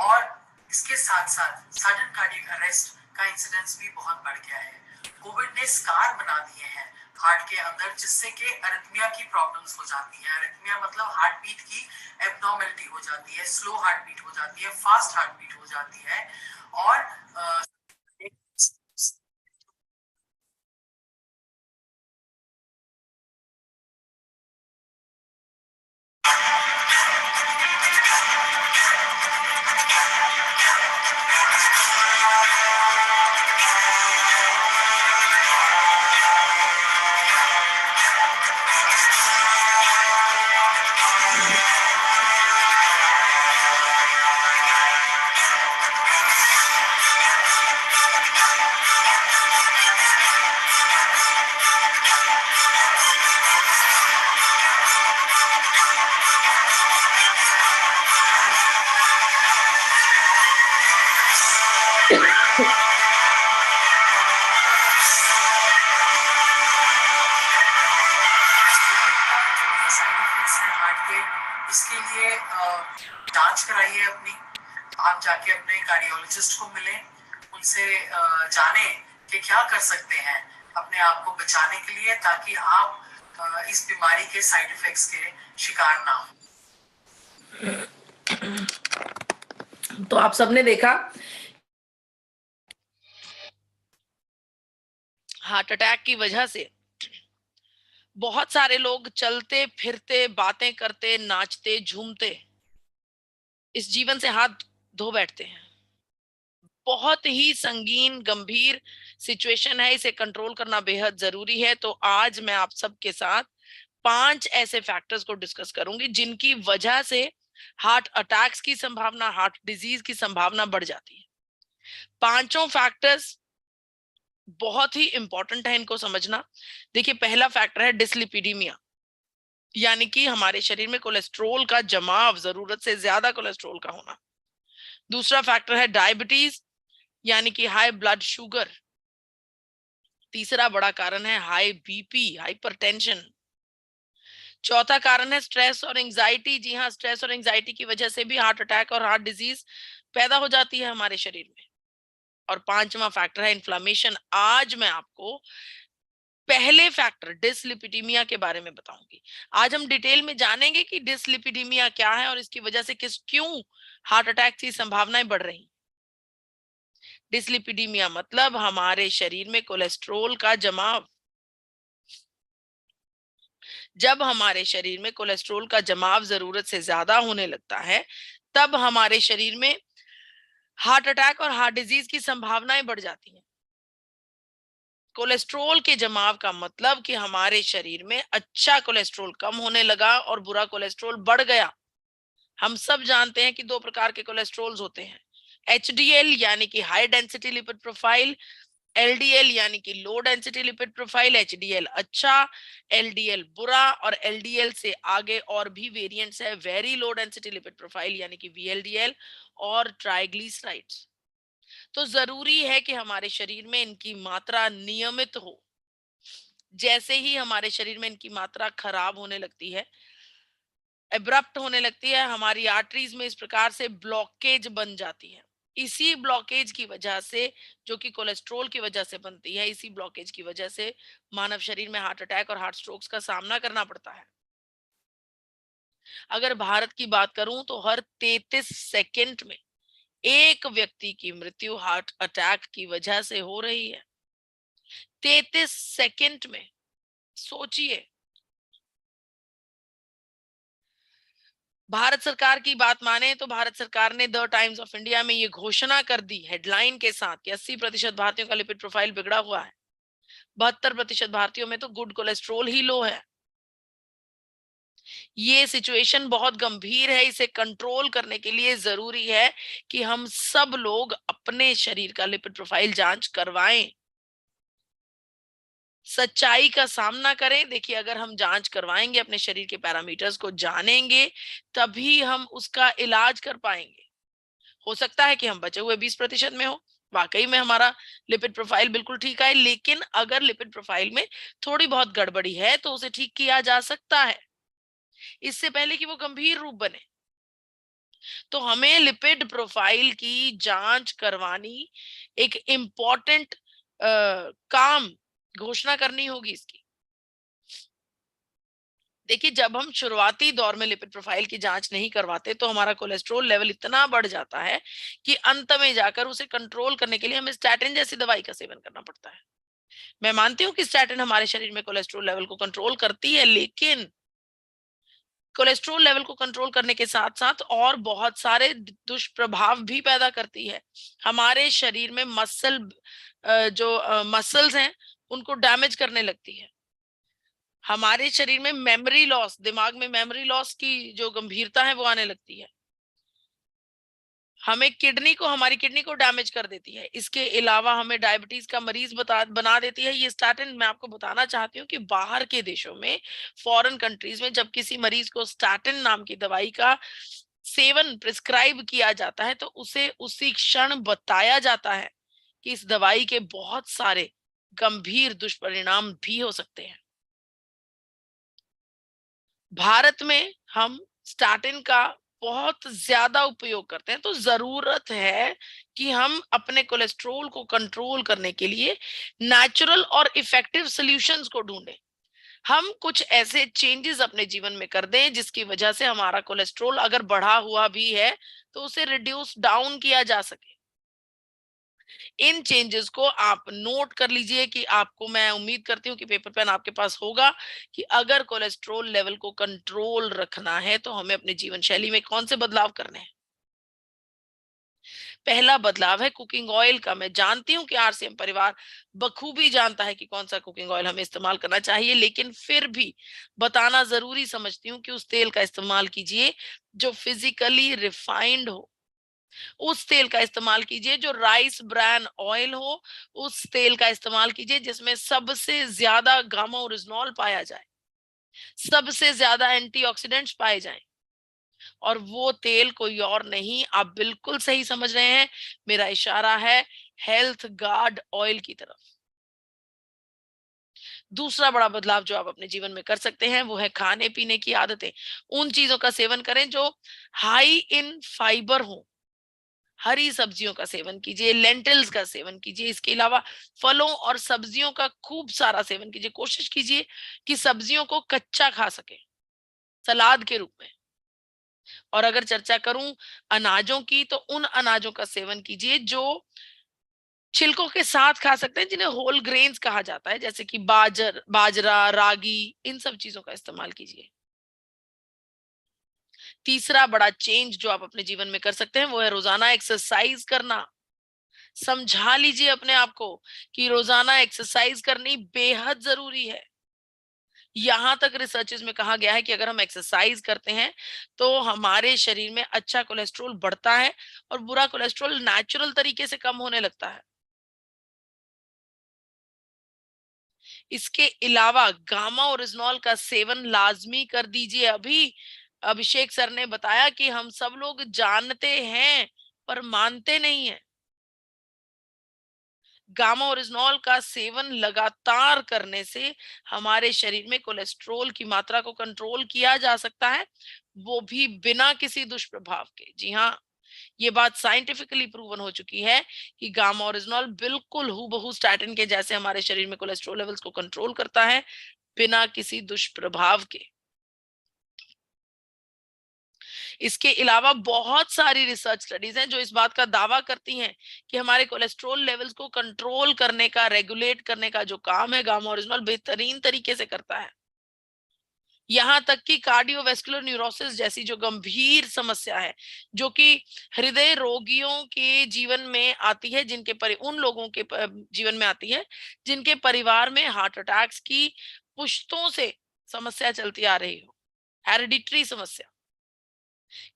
और इसके साथ साथ सडन कार्डियक अरेस्ट का इंसिडेंस भी बहुत बढ़ गया है। कोविड ने स्कार बना दिए हैं हार्ट के अंदर, जिससे कि अरिथमिया की प्रॉब्लम्स हो जाती है। अरिथमिया मतलब हार्ट बीट की एब्नॉर्मलिटी हो जाती है, स्लो हार्ट बीट हो जाती है, फास्ट हार्ट बीट हो जाती है। और इसके लिए जांच कराइए अपनी। आप जाके अपने कार्डियोलॉजिस्ट को मिलें, उनसे जाने कि क्या कर सकते हैं अपने आप को बचाने के लिए, ताकि आप इस बीमारी के साइड इफेक्ट्स के शिकार ना हो। तो आप सबने देखा हार्ट अटैक की वजह से बहुत सारे लोग चलते फिरते, बातें करते, नाचते, झूमते इस जीवन से हाथ धो बैठते हैं। बहुत ही संगीन गंभीर सिचुएशन है, इसे कंट्रोल करना बेहद जरूरी है। तो आज मैं आप सबके साथ 5 ऐसे फैक्टर्स को डिस्कस करूंगी जिनकी वजह से हार्ट अटैक्स की संभावना, हार्ट डिजीज की संभावना बढ़ जाती है। 5 फैक्टर्स बहुत ही इंपॉर्टेंट है, इनको समझना। देखिए, पहला फैक्टर है डिसलिपिडीमिया, यानी कि हमारे शरीर में कोलेस्ट्रॉल का जमाव, जरूरत से ज्यादा कोलेस्ट्रॉल का होना। दूसरा फैक्टर है डायबिटीज, यानी कि हाई ब्लड शुगर। तीसरा बड़ा कारण है हाई बीपी, हाइपरटेंशन। चौथा कारण है स्ट्रेस और एंजाइटी। जी हाँ, स्ट्रेस और एंजाइटी की वजह से भी हार्ट अटैक और हार्ट डिजीज पैदा हो जाती है हमारे शरीर में। और 5वां फैक्टर है इन्फ्लामेशन। आज मैं आपको पहले फैक्टर डिसलिपिडीमिया के बारे में बताऊंगी। आज हम डिटेल में जानेंगे कि डिसलिपिडीमिया क्या है और इसकी वजह से क्यों हार्ट अटैक की संभावनाएं बढ़ रही। डिसलिपिडीमिया मतलब हमारे शरीर में कोलेस्ट्रॉल का जमाव। जब हमारे शरीर में कोलेस्ट्रॉल का जमाव जरूरत से ज्यादा होने लगता है, तब हमारे शरीर में हार्ट अटैक और हार्ट डिजीज की संभावनाएं बढ़ जाती हैं। कोलेस्ट्रॉल के जमाव का मतलब कि हमारे शरीर में अच्छा कोलेस्ट्रॉल कम होने लगा और बुरा कोलेस्ट्रॉल बढ़ गया। हम सब जानते हैं कि 2 प्रकार के कोलेस्ट्रॉल्स होते हैं, HDL यानी कि high density lipid profile, LDL यानी कि low density lipid profile. HDL अच्छा, LDL बुरा, और LDL से आगे और भी वेरिएंट्स है, very low density lipid profile यानी कि VLDL और ट्राइग्लिसराइड्स। तो जरूरी है कि हमारे शरीर में इनकी मात्रा नियमित हो। जैसे ही हमारे शरीर में इनकी मात्रा खराब होने लगती है, एब्रप्ट होने लगती है, हमारी आर्टरीज में इस प्रकार से ब्लॉकेज बन जाती है। इसी ब्लॉकेज की वजह से, जो कि कोलेस्ट्रॉल की वजह से बनती है, इसी ब्लॉकेज की वजह से मानव शरीर में हार्ट अटैक और हार्ट स्ट्रोक्स का सामना करना पड़ता है। अगर भारत की बात करूं तो हर 33 सेकंड में एक व्यक्ति की मृत्यु हार्ट अटैक की वजह से हो रही है। 33 सेकंड में, सोचिए। भारत सरकार की बात माने तो भारत सरकार ने द टाइम्स ऑफ इंडिया में ये घोषणा कर दी हेडलाइन के साथ कि 80% भारतीयों का लिपिड प्रोफाइल बिगड़ा हुआ है। 72% भारतीयों में तो गुड कोलेस्ट्रॉल ही लो है। ये सिचुएशन बहुत गंभीर है। इसे कंट्रोल करने के लिए जरूरी है कि हम सब लोग अपने शरीर का लिपिड प्रोफाइल जांच करवाएं, सच्चाई का सामना करें। देखिए, अगर हम जांच करवाएंगे, अपने शरीर के पैरामीटर्स को जानेंगे, तभी हम उसका इलाज कर पाएंगे। हो सकता है कि हम बचे हुए 20% में हो, वाकई में हमारा लिपिड प्रोफाइल बिल्कुल ठीक है, लेकिन अगर लिपिड प्रोफाइल में थोड़ी बहुत गड़बड़ी है तो उसे ठीक किया जा सकता है, इससे पहले कि वो गंभीर रूप बने। तो हमें लिपिड प्रोफाइल की जांच करवानी एक इम्पॉर्टेंट काम, घोषणा करनी होगी इसकी। देखिए, जब हम शुरुआती दौर में लिपिड प्रोफाइल की जांच नहीं करवाते तो हमारा कोलेस्ट्रॉल लेवल इतना बढ़ जाता है कि अंत में जाकर उसे कंट्रोल करने के लिए हमें स्टैटिन जैसी दवाई का सेवन करना पड़ता है। मैं मानती हूँ कि स्टैटिन हमारे शरीर में कोलेस्ट्रॉल लेवल को कंट्रोल करती है, लेकिन कोलेस्ट्रॉल लेवल को कंट्रोल करने के साथ साथ और बहुत सारे दुष्प्रभाव भी पैदा करती है। हमारे शरीर में मसल्स हैं, उनको डैमेज करने लगती है। हमारे शरीर में मेमोरी लॉस, दिमाग में मेमोरी लॉस की जो गंभीरता है वो आने लगती है। हमारी किडनी को डैमेज कर देती है। इसके अलावा हमें डायबिटीज का मरीज बना देती है। ये स्टैटिन, मैं आपको बताना चाहती हूँ कि बाहर के देशों में, फॉरेन कंट्रीज में, जब किसी मरीज को स्टैटिन नाम की दवाई का सेवन प्रिस्क्राइब किया जाता है तो उसे उसी क्षण बताया जाता है कि इस दवाई के बहुत सारे गंभीर दुष्परिणाम भी हो सकते हैं। भारत में हम स्टैटिन का बहुत ज्यादा उपयोग करते हैं, तो जरूरत है कि हम अपने कोलेस्ट्रॉल को कंट्रोल करने के लिए नेचुरल और इफेक्टिव सॉल्यूशंस को ढूंढें। हम कुछ ऐसे चेंजेस अपने जीवन में कर दें जिसकी वजह से हमारा कोलेस्ट्रॉल अगर बढ़ा हुआ भी है तो उसे रिड्यूस डाउन किया जा सके। इन चेंजेस को आप नोट कर लीजिए कि आपको, मैं उम्मीद करती हूँ कि पेपर पेन आपके पास होगा, कि अगर कोलेस्ट्रॉल लेवल को कंट्रोल रखना है तो हमें अपने जीवन शैली में कौन से बदलाव करने हैं। पहला बदलाव है कुकिंग ऑयल का। मैं जानती हूँ कि आरसीएम परिवार बखूबी जानता है कि कौन सा कुकिंग ऑयल हमें इस्तेमाल करना चाहिए, लेकिन फिर भी बताना जरूरी समझती हूँ कि उस तेल का इस्तेमाल कीजिए जो फिजिकली रिफाइंड हो। उस तेल का इस्तेमाल कीजिए जो राइस ब्रान ऑयल हो। उस तेल का इस्तेमाल कीजिए जिसमें सबसे ज्यादा गामा ओरिजिनॉल पाया जाए, सबसे ज्यादा एंटीऑक्सीडेंट्स पाए जाएं। और वो तेल कोई और नहीं, आप बिल्कुल सही समझ रहे हैं, मेरा इशारा है हेल्थ गार्ड ऑयल की तरफ। दूसरा बड़ा बदलाव जो आप अपने जीवन में कर सकते हैं वो है खाने पीने की आदतें। उन चीजों का सेवन करें जो हाई इन फाइबर हो। हरी सब्जियों का सेवन कीजिए, लेंटिल्स का सेवन कीजिए। इसके अलावा फलों और सब्जियों का खूब सारा सेवन कीजिए। कोशिश कीजिए कि सब्जियों को कच्चा खा सके, सलाद के रूप में। और अगर चर्चा करूं अनाजों की, तो उन अनाजों का सेवन कीजिए जो छिलकों के साथ खा सकते हैं, जिन्हें होल ग्रेन्स कहा जाता है, जैसे कि बाजरा, रागी, इन सब चीजों का इस्तेमाल कीजिए। तीसरा बड़ा चेंज जो आप अपने जीवन में कर सकते हैं वो है रोजाना एक्सरसाइज करना। समझा लीजिए अपने आप को कि रोजाना एक्सरसाइज करनी बेहद जरूरी है। यहां तक रिसर्चेस में कहा गया है कि अगर हम एक्सरसाइज करते हैं तो हमारे शरीर में अच्छा कोलेस्ट्रॉल बढ़ता है और बुरा कोलेस्ट्रॉल नेचुरल तरीके से कम होने लगता है। इसके अलावा गामा ओरिजिनॉल का सेवन लाजमी कर दीजिए। अभी अभिषेक सर ने बताया कि हम सब लोग जानते हैं पर मानते नहीं है। गामा ओरिजिनॉल का सेवन लगातार करने से हमारे शरीर में कोलेस्ट्रॉल की मात्रा को कंट्रोल किया जा सकता है, वो भी बिना किसी दुष्प्रभाव के। जी हाँ, ये बात साइंटिफिकली प्रूवन हो चुकी है कि गामा ओरिजिनॉल बिल्कुल हूबहू स्टैटिन के जैसे हमारे शरीर में कोलेस्ट्रॉल लेवल्स को कंट्रोल करता है बिना किसी दुष्प्रभाव के। इसके अलावा बहुत सारी रिसर्च स्टडीज हैं जो इस बात का दावा करती हैं कि हमारे कोलेस्ट्रॉल लेवल्स को कंट्रोल करने का, रेगुलेट करने का जो काम है गामा ओरिजिनॉल बेहतरीन तरीके से करता है। यहां तक कि कार्डियोवैस्कुलर न्यूरोसिस जैसी जो गंभीर समस्या है, जो कि हृदय रोगियों के जीवन में आती है, उन लोगों के जीवन में आती है जिनके परिवार में हार्ट अटैक्स की पुश्तों से समस्या चलती आ रही हो, हेरिडिटरी समस्या।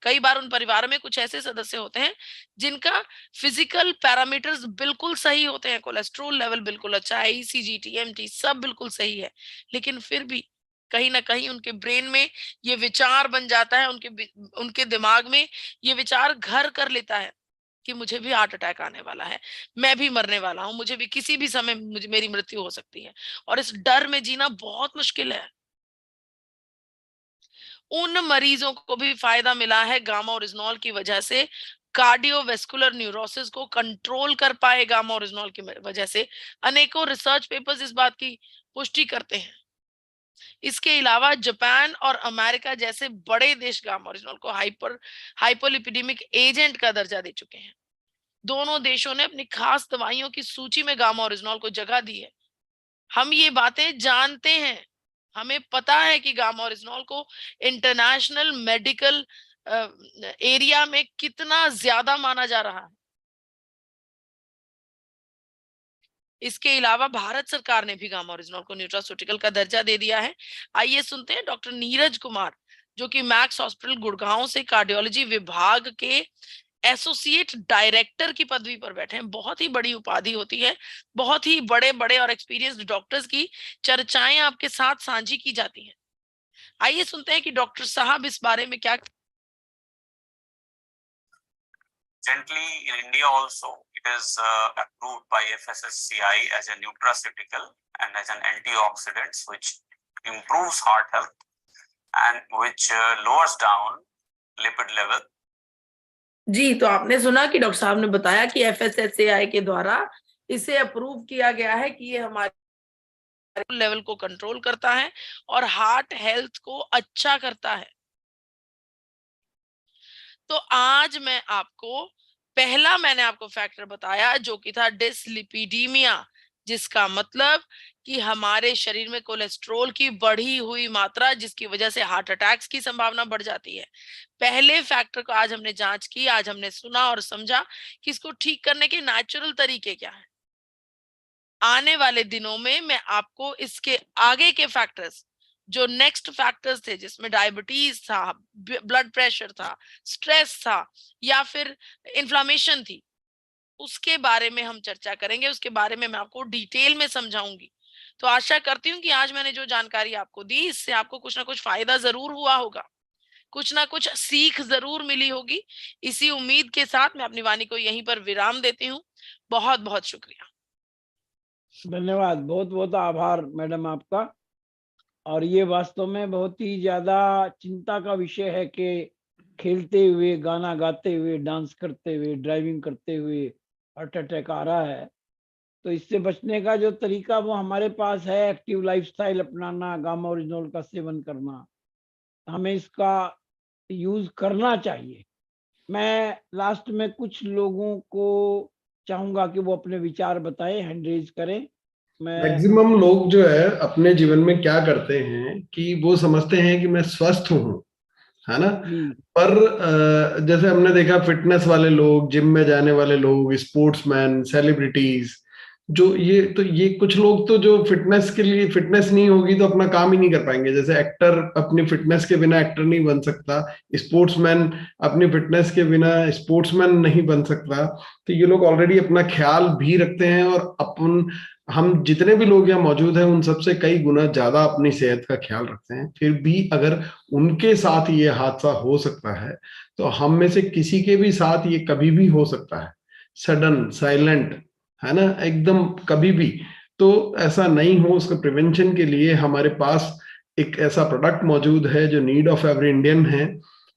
कई बार उन परिवारों में कुछ ऐसे सदस्य होते हैं जिनका फिजिकल पैरामीटर्स बिल्कुल सही होते हैं, कोलेस्ट्रॉल लेवल बिल्कुल अच्छा है, ईसीजी, टीएमटी सब बिल्कुल सही है, लेकिन फिर भी कहीं ना कहीं उनके ब्रेन में ये विचार बन जाता है, उनके दिमाग में ये विचार घर कर लेता है कि मुझे भी हार्ट अटैक आने वाला है, मैं भी मरने वाला हूं, मुझे भी किसी भी समय मेरी मृत्यु हो सकती है। और इस डर में जीना बहुत मुश्किल है। उन मरीजों को भी फायदा मिला है गामा ओरिजिनॉल की वजह से। कार्डियोवेस्कुलर न्यूरोसिस को कंट्रोल कर पाए गामा ओरिजिनॉल की वजह से। अनेकों रिसर्च पेपर्स इस बात की पुष्टि करते हैं। इसके अलावा जापान और अमेरिका जैसे बड़े देश गामा ओरिजिनॉल को हाइपोलिपिडेमिक एजेंट का दर्जा दे चुके हैं। दोनों देशों ने अपनी खास दवाइयों की सूची में गामा ओरिजिनॉल को जगह दी है। हम ये बातें जानते हैं, हमें पता है कि गामा ओरिजिनॉल को इंटरनेशनल मेडिकल एरिया में कितना ज्यादा माना जा रहा है। इसके अलावा भारत सरकार ने भी गामा ओरिजिनॉल को न्यूट्रास्यूटिकल का दर्जा दे दिया है। आइए सुनते हैं डॉक्टर नीरज कुमार, जो कि मैक्स हॉस्पिटल गुड़गांव से कार्डियोलॉजी विभाग के एसोसिएट डायरेक्टर की पदवी पर बैठे हैं। बहुत ही बड़ी उपाधि होती है, बहुत ही बड़े बड़े और एक्सपीरियंस्ड डॉक्टर्स की चर्चाएं आपके साथ साझी की जाती हैं। आइए सुनते हैं कि डॉक्टर साहब इस बारे में क्या। Recently, in India also, it is approved by FSSCI as a nutraceutical and as an antioxidant, which improves heart health and which lowers down lipid level. जी, तो आपने सुना कि डॉक्टर साहब ने बताया कि FSSAI के द्वारा इसे अप्रूव किया गया है कि ये हमारे लेवल को कंट्रोल करता है और हार्ट हेल्थ को अच्छा करता है। तो आज मैं आपको मैंने आपको फैक्टर बताया जो कि था डिसलिपिडीमिया, जिसका मतलब कि हमारे शरीर में कोलेस्ट्रॉल की बढ़ी हुई मात्रा, जिसकी वजह से हार्ट अटैक्स की संभावना बढ़ जाती है। पहले फैक्टर को आज हमने जांच की, आज हमने सुना और समझा कि इसको ठीक करने के नेचुरल तरीके क्या है। आने वाले दिनों में मैं आपको इसके आगे के फैक्टर्स, जो नेक्स्ट फैक्टर्स थे, जिसमें डायबिटीज था, ब्लड प्रेशर था, स्ट्रेस था, या फिर इन्फ्लामेशन थी, उसके बारे में हम चर्चा करेंगे। उसके बारे में मैं आपको डिटेल में समझाऊंगी। तो आशा करती हूँ कि आज मैंने जो जानकारी आपको दी, इससे आपको कुछ ना कुछ फायदा जरूर हुआ होगा, कुछ ना कुछ सीख जरूर मिली होगी। इसी उम्मीद के साथ मैं अपनी वाणी को यहीं पर विराम देती हूँ। बहुत बहुत शुक्रिया। धन्यवाद, बहुत बहुत आभार मैडम आपका। और ये वास्तव में बहुत ही ज्यादा चिंता का विषय है कि खेलते हुए, गाना गाते हुए, डांस करते हुए, ड्राइविंग करते हुए हार्ट अटैक आ रहा है। तो इससे बचने का जो तरीका वो हमारे पास है, एक्टिव लाइफस्टाइल अपनाना, गामा ओरिजिनल का सेवन करना, हमें इसका यूज करना चाहिए। मैं लास्ट में कुछ लोगों को चाहूंगा कि वो अपने विचार बताएं, हैंड रेज करें। मैं मैक्सिमम लोग जो है अपने जीवन में क्या करते हैं कि वो समझते हैं कि मैं स्वस्थ हूँ, है ना। जी पर जैसे हमने देखा फिटनेस वाले लोग, जिम में जाने वाले लोग, स्पोर्ट्समैन, सेलिब्रिटीज, ये कुछ लोग तो जो फिटनेस के लिए, फिटनेस नहीं होगी तो अपना काम ही नहीं कर पाएंगे। जैसे एक्टर अपनी फिटनेस के बिना एक्टर नहीं बन सकता, स्पोर्ट्समैन अपनी फिटनेस के बिना स्पोर्ट्समैन नहीं बन सकता। तो ये लोग ऑलरेडी अपना ख्याल भी रखते हैं, और अपन, हम जितने भी लोग यहाँ मौजूद हैं उन सबसे कई गुना ज्यादा अपनी सेहत का ख्याल रखते हैं। फिर भी अगर उनके साथ ये हादसा हो सकता है, तो हम में से किसी के भी साथ ये कभी भी हो सकता है, सडन, साइलेंट, है ना, एकदम कभी भी। तो ऐसा नहीं हो, उसका प्रिवेंशन के लिए हमारे पास एक ऐसा प्रोडक्ट मौजूद है जो नीड ऑफ एवरी इंडियन है।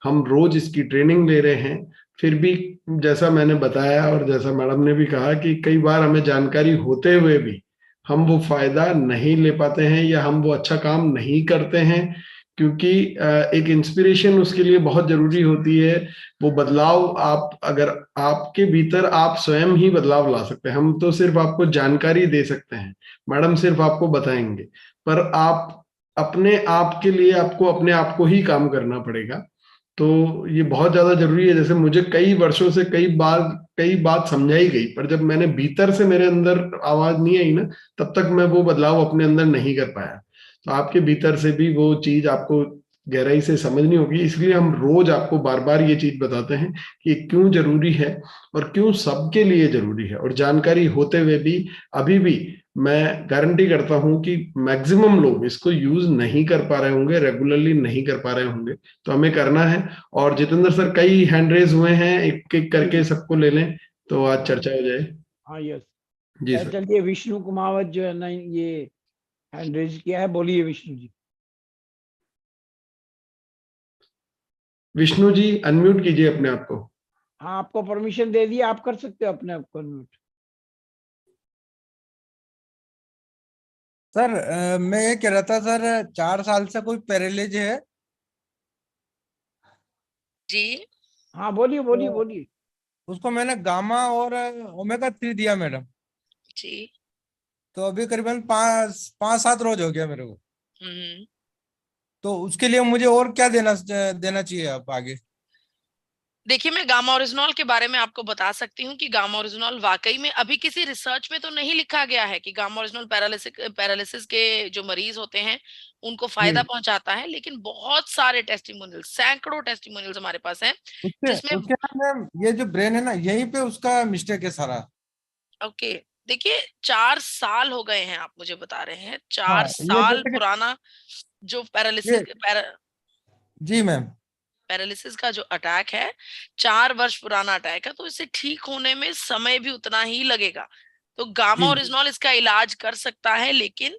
हम रोज इसकी ट्रेनिंग ले रहे हैं। फिर भी जैसा मैंने बताया और जैसा मैडम ने भी कहा कि कई बार हमें जानकारी होते हुए भी हम वो फायदा नहीं ले पाते हैं, या हम वो अच्छा काम नहीं करते हैं, क्योंकि एक इंस्पिरेशन उसके लिए बहुत जरूरी होती है। वो बदलाव आप, अगर आपके भीतर, आप स्वयं ही बदलाव ला सकते हैं। हम तो सिर्फ आपको जानकारी दे सकते हैं, मैडम सिर्फ आपको बताएंगे, पर आप अपने आप के लिए आपको अपने आप को ही काम करना पड़ेगा। तो ये बहुत ज्यादा जरूरी है। जैसे मुझे कई वर्षों से कई बात समझाई गई, पर जब मैंने भीतर से, मेरे अंदर आवाज नहीं आई ना, तब तक मैं वो बदलाव अपने अंदर नहीं कर पाया। तो आपके भीतर से भी वो चीज आपको गहराई से समझनी होगी। इसलिए हम रोज आपको बार बार ये चीज बताते हैं कि ये क्यों जरूरी है और क्यों सबके लिए जरूरी है। और जानकारी होते हुए भी अभी भी मैं गारंटी करता हूं कि मैक्सिमम लोग इसको यूज नहीं कर पा रहे होंगे, रेगुलरली नहीं कर पा रहे होंगे। तो हमें करना है। और जितेंद्र सर, कई हैंड रेज हुए हैं, एक एक करके सबको ले लें तो आज चर्चा हो जाए। हाँ, यस। जी सर। चलिए, विष्णु कुमावत जो है ना, ये हैंड रेज किया है। बोलिए विष्णु जी। विष्णु जी अनम्यूट कीजिए अपने आप को। हाँ, आपको परमिशन दे दिया, आप कर सकते हो अपने आप को अनम्यूट। सर मैं ये कह रहा था सर, 4 साल से कोई पैरालिज है। जी हाँ, बोलिए बोलिए तो बोलिए। उसको मैंने गामा और ओमेगा 3 दिया मैडम। जी। तो अभी करीबन 5-7 रोज हो गया मेरे को। हम्म। तो उसके लिए मुझे और क्या देना देना चाहिए आप आगे? देखिए, मैं गामा ओरिजिनॉल के बारे में आपको बता सकती हूँ कि गामा ओरिजिनॉल वाकई में अभी किसी रिसर्च में तो नहीं लिखा गया है कि गामा ओरिजिनॉल पैरालिसिस के जो मरीज होते हैं उनको फायदा जी। पहुंचाता है, लेकिन बहुत सारे टेस्टिमोनियल्स, सैकड़ों टेस्टिमोनियल्स हमारे पास हैं उसके जिसमें। उसके मैम, ये जो ब्रेन है ना, यहीं पे उसका मिस्टेक है सारा। ओके, देखिए 4 साल हो गए हैं, आप मुझे बता रहे हैं, चार हाँ, ये साल जैसे कि पुराना जो ये, जी मैम। पैरालिसिस का जो अटैक है, 4 वर्ष पुराना अटैक है, तो इसे ठीक होने में समय भी उतना ही लगेगा। तो गामा जी ओरिजिनॉल इसका इलाज कर सकता है, लेकिन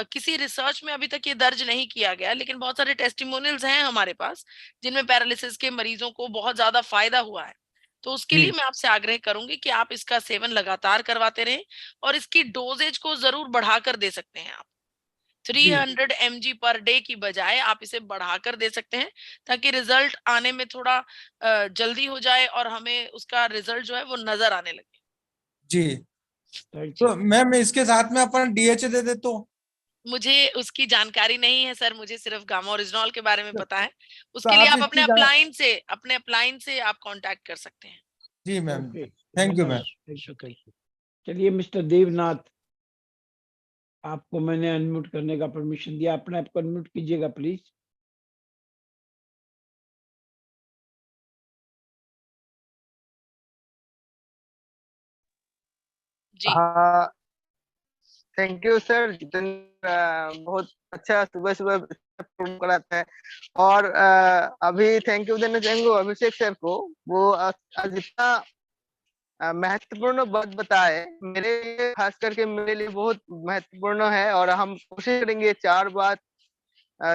किसी रिसर्च में अभी तक ये दर्ज नहीं किया गया। लेकिन बहुत सारे टेस्टिमोनियल्स हैं हमारे पास जिनमें पैरालिसिस के मरीजों को बहुत ज्यादा फायदा हुआ है। तो उसके लिए जी मैं आपसे आग्रह करूंगी कि आप इसका सेवन लगातार करवाते रहें, और इसकी डोजेज को जरूर बढ़ाकर दे सकते हैं आप। जी 300 mg पर डे की बजाय आप इसे बढ़ाकर दे सकते हैं, ताकि रिजल्ट आने में थोड़ा जल्दी हो जाए और हमें उसका रिजल्ट जो है वो नजर आने लगे। जी। Thank you. तो मैम इसके साथ में अपन DHA दे दे तो? मुझे उसकी जानकारी नहीं है सर, मुझे सिर्फ गामा ओरिजिनॉल के बारे में पता है। उसके तो लिए आप आप इसकी अपने अपलाइन से आप कांटेक्ट कर सकते हैं। जी ma'am, okay, thank you ma'am. Thank you. चलिए मिस्टर देवनाथ, आपको मैंने अनम्यूट करने का परमिशन दिया, अपने आप को अनम्यूट कीजिएगा प्लीज। जी हाँ, थैंक यू सर। बहुत अच्छा सुबह सुबह प्रोग्राम कराता है। और अभी थैंक यू देना चाहेंगे अभिषेक सर को। वो आज इतना महत्वपूर्ण बात बताए, मेरे लिए खास करके मेरे लिए बहुत महत्वपूर्ण है। और हम कोशिश करेंगे 4 बात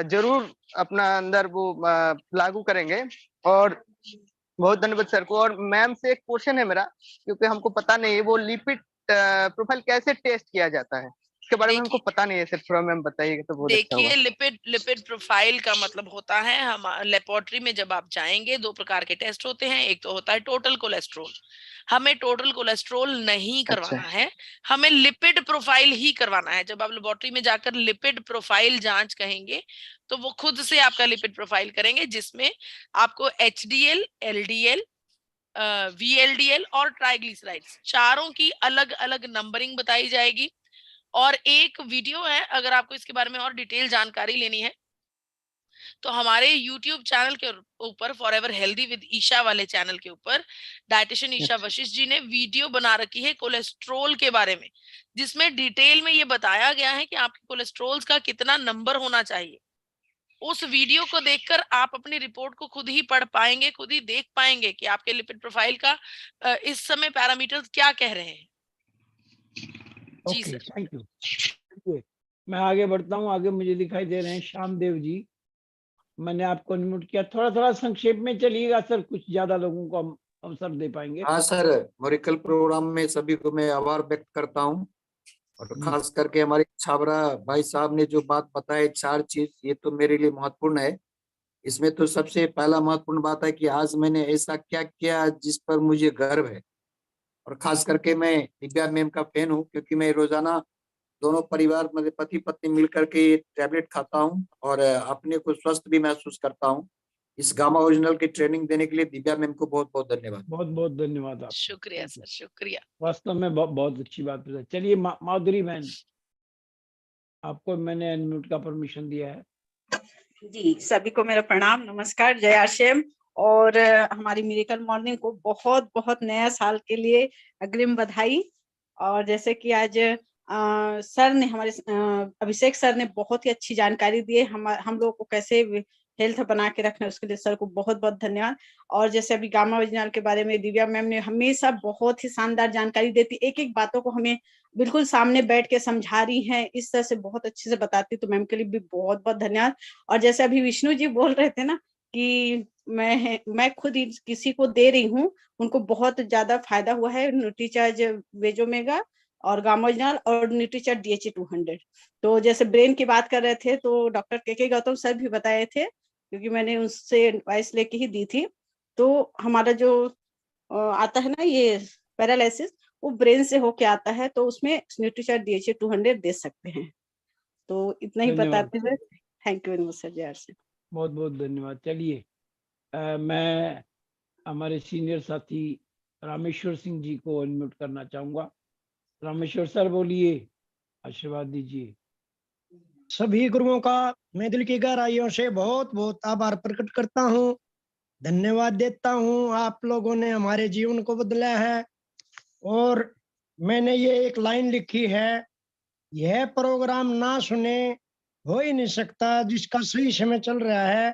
जरूर अपना अंदर वो लागू करेंगे। और बहुत धन्यवाद सर को। और मैम से एक क्वेश्चन है मेरा, क्योंकि हमको पता नहीं है वो लिपिड प्रोफाइल कैसे टेस्ट किया जाता है, इसके बारे में हमको पता नहीं है सर, थोड़ा मैम बताइएगा तो बहुत अच्छा होगा। देखिए, लिपिड प्रोफाइल का मतलब होता है, हम लेबोरेटरी में जब आप जाएंगे 2 प्रकार के टेस्ट होते हैं। एक तो होता है टोटल कोलेस्ट्रॉल, हमें टोटल कोलेस्ट्रॉल नहीं करवाना है, हमें लिपिड प्रोफाइल ही करवाना है। जब आप लेबोरेटरी में जाकर लिपिड प्रोफाइल जांच कहेंगे तो वो खुद से आपका लिपिड प्रोफाइल करेंगे, जिसमें आपको HDL, LDL, VLDL और ट्राइग्लिसराइड्स चारों की अलग अलग नंबरिंग बताई जाएगी। और एक वीडियो है, अगर आपको इसके बारे में और डिटेल जानकारी लेनी है तो हमारे YouTube चैनल के ऊपर फॉरएवर हेल्दी विद ईशा वाले चैनल के ऊपर डाइटिशियन ईशा वशिष्ठ जी ने वीडियो बना रखी है कोलेस्ट्रोल के बारे में, जिसमें डिटेल में ये बताया गया है कि आपके कोलेस्ट्रोल का कितना नंबर होना चाहिए। उस वीडियो को देखकर आप अपनी रिपोर्ट को खुद ही पढ़ पाएंगे, खुद ही देख पाएंगे कि आपके लिपिड प्रोफाइल का इस समय पैरामीटर्स क्या कह रहे हैं। जी ओके, सर, थैंक यू। मैं आगे बढ़ता हूँ। आगे मुझे दिखाई दे रहे हैं श्यामदेव जी, मैंने आपको अनम्यूट किया। थोड़ा थोड़ा संक्षेप में चलिएगा सर, कुछ ज्यादा लोगों को हम अवसर दे पाएंगे। हाँ सर, मोरिकल प्रोग्राम में सभी को मैं आभार व्यक्त करता हूँ। और खास करके हमारे छाबरा भाई साहब ने जो बात बताई 4 चीज, ये तो मेरे लिए महत्वपूर्ण है। इसमें तो सबसे पहला महत्वपूर्ण बात है कि आज मैंने ऐसा क्या किया जिस पर मुझे गर्व है। और खास करके मैं दिव्या मैम का फैन हूँ, क्योंकि मैं रोजाना दोनों परिवार मेरे पति पत्नी मिलकर के ये टैबलेट खाता हूँ और अपने को स्वस्थ भी महसूस करता हूँ। इस गामा ओरिजिनल की ट्रेनिंग देने के लिए दिव्या मैम को बहुत बहुत धन्यवाद। बहुत बहुत धन्यवाद आप। शुक्रिया सर, शुक्रिया। वास्तव में बहुत अच्छी बात है। चलिए माधुरी बहन, आपको मैंने अनम्यूट का परमिशन दिया है। जी, सभी को मेरा प्रणाम, नमस्कार, जय आशेम। और हमारी मिरेकल मॉर्निंग को बहुत बहुत नया साल के लिए अग्रिम बधाई। और जैसे कि आज सर ने हमारे अभिषेक सर ने बहुत ही अच्छी जानकारी दी है हम लोगों को कैसे हेल्थ बना के रखना है, उसके लिए सर को बहुत बहुत धन्यवाद। और जैसे अभी गामा ओरिजिनल के बारे में दिव्या मैम ने हमेशा बहुत ही शानदार जानकारी देती, एक एक बातों को हमें बिल्कुल सामने बैठ के समझा रही हैं, इस तरह से बहुत अच्छे से बताती, तो मैम के लिए भी बहुत बहुत धन्यवाद। और जैसे अभी विष्णु जी बोल रहे थे ना कि मैं खुद किसी को दे रही हूँ, उनको बहुत ज्यादा फायदा हुआ है न्यूट्रीचार्ज वेजोमेगा और गामा ओरिजिनल और न्यूट्रीचार्ज DHA 200। तो जैसे ब्रेन की बात कर रहे थे तो डॉक्टर के गौतम सर भी बताए थे, क्योंकि मैंने उससे एडवाइस लेके ही दी थी। तो हमारा जो आता है ना ये पैरालिसिस, वो ब्रेन से होके आता है, तो उसमें न्यूट्रीचार्ज DHA 200 दे सकते हैं। तो इतना ही बताते हुए thank you very much sir. जय से बहुत बहुत धन्यवाद। चलिए मैं हमारे सीनियर साथी रामेश्वर सिंह जी को अनम्यूट करना चाहूंगा। रामेश्वर सर बोलिए, आशीर्वाद दीजिए। सभी गुरुओं का मैं दिल की गहराइयों से बहुत बहुत आभार प्रकट करता हूँ, धन्यवाद देता हूँ। आप लोगों ने हमारे जीवन को बदला है। और मैंने ये एक लाइन लिखी है, यह प्रोग्राम ना सुने हो ही नहीं सकता। जिसका सही समय चल रहा है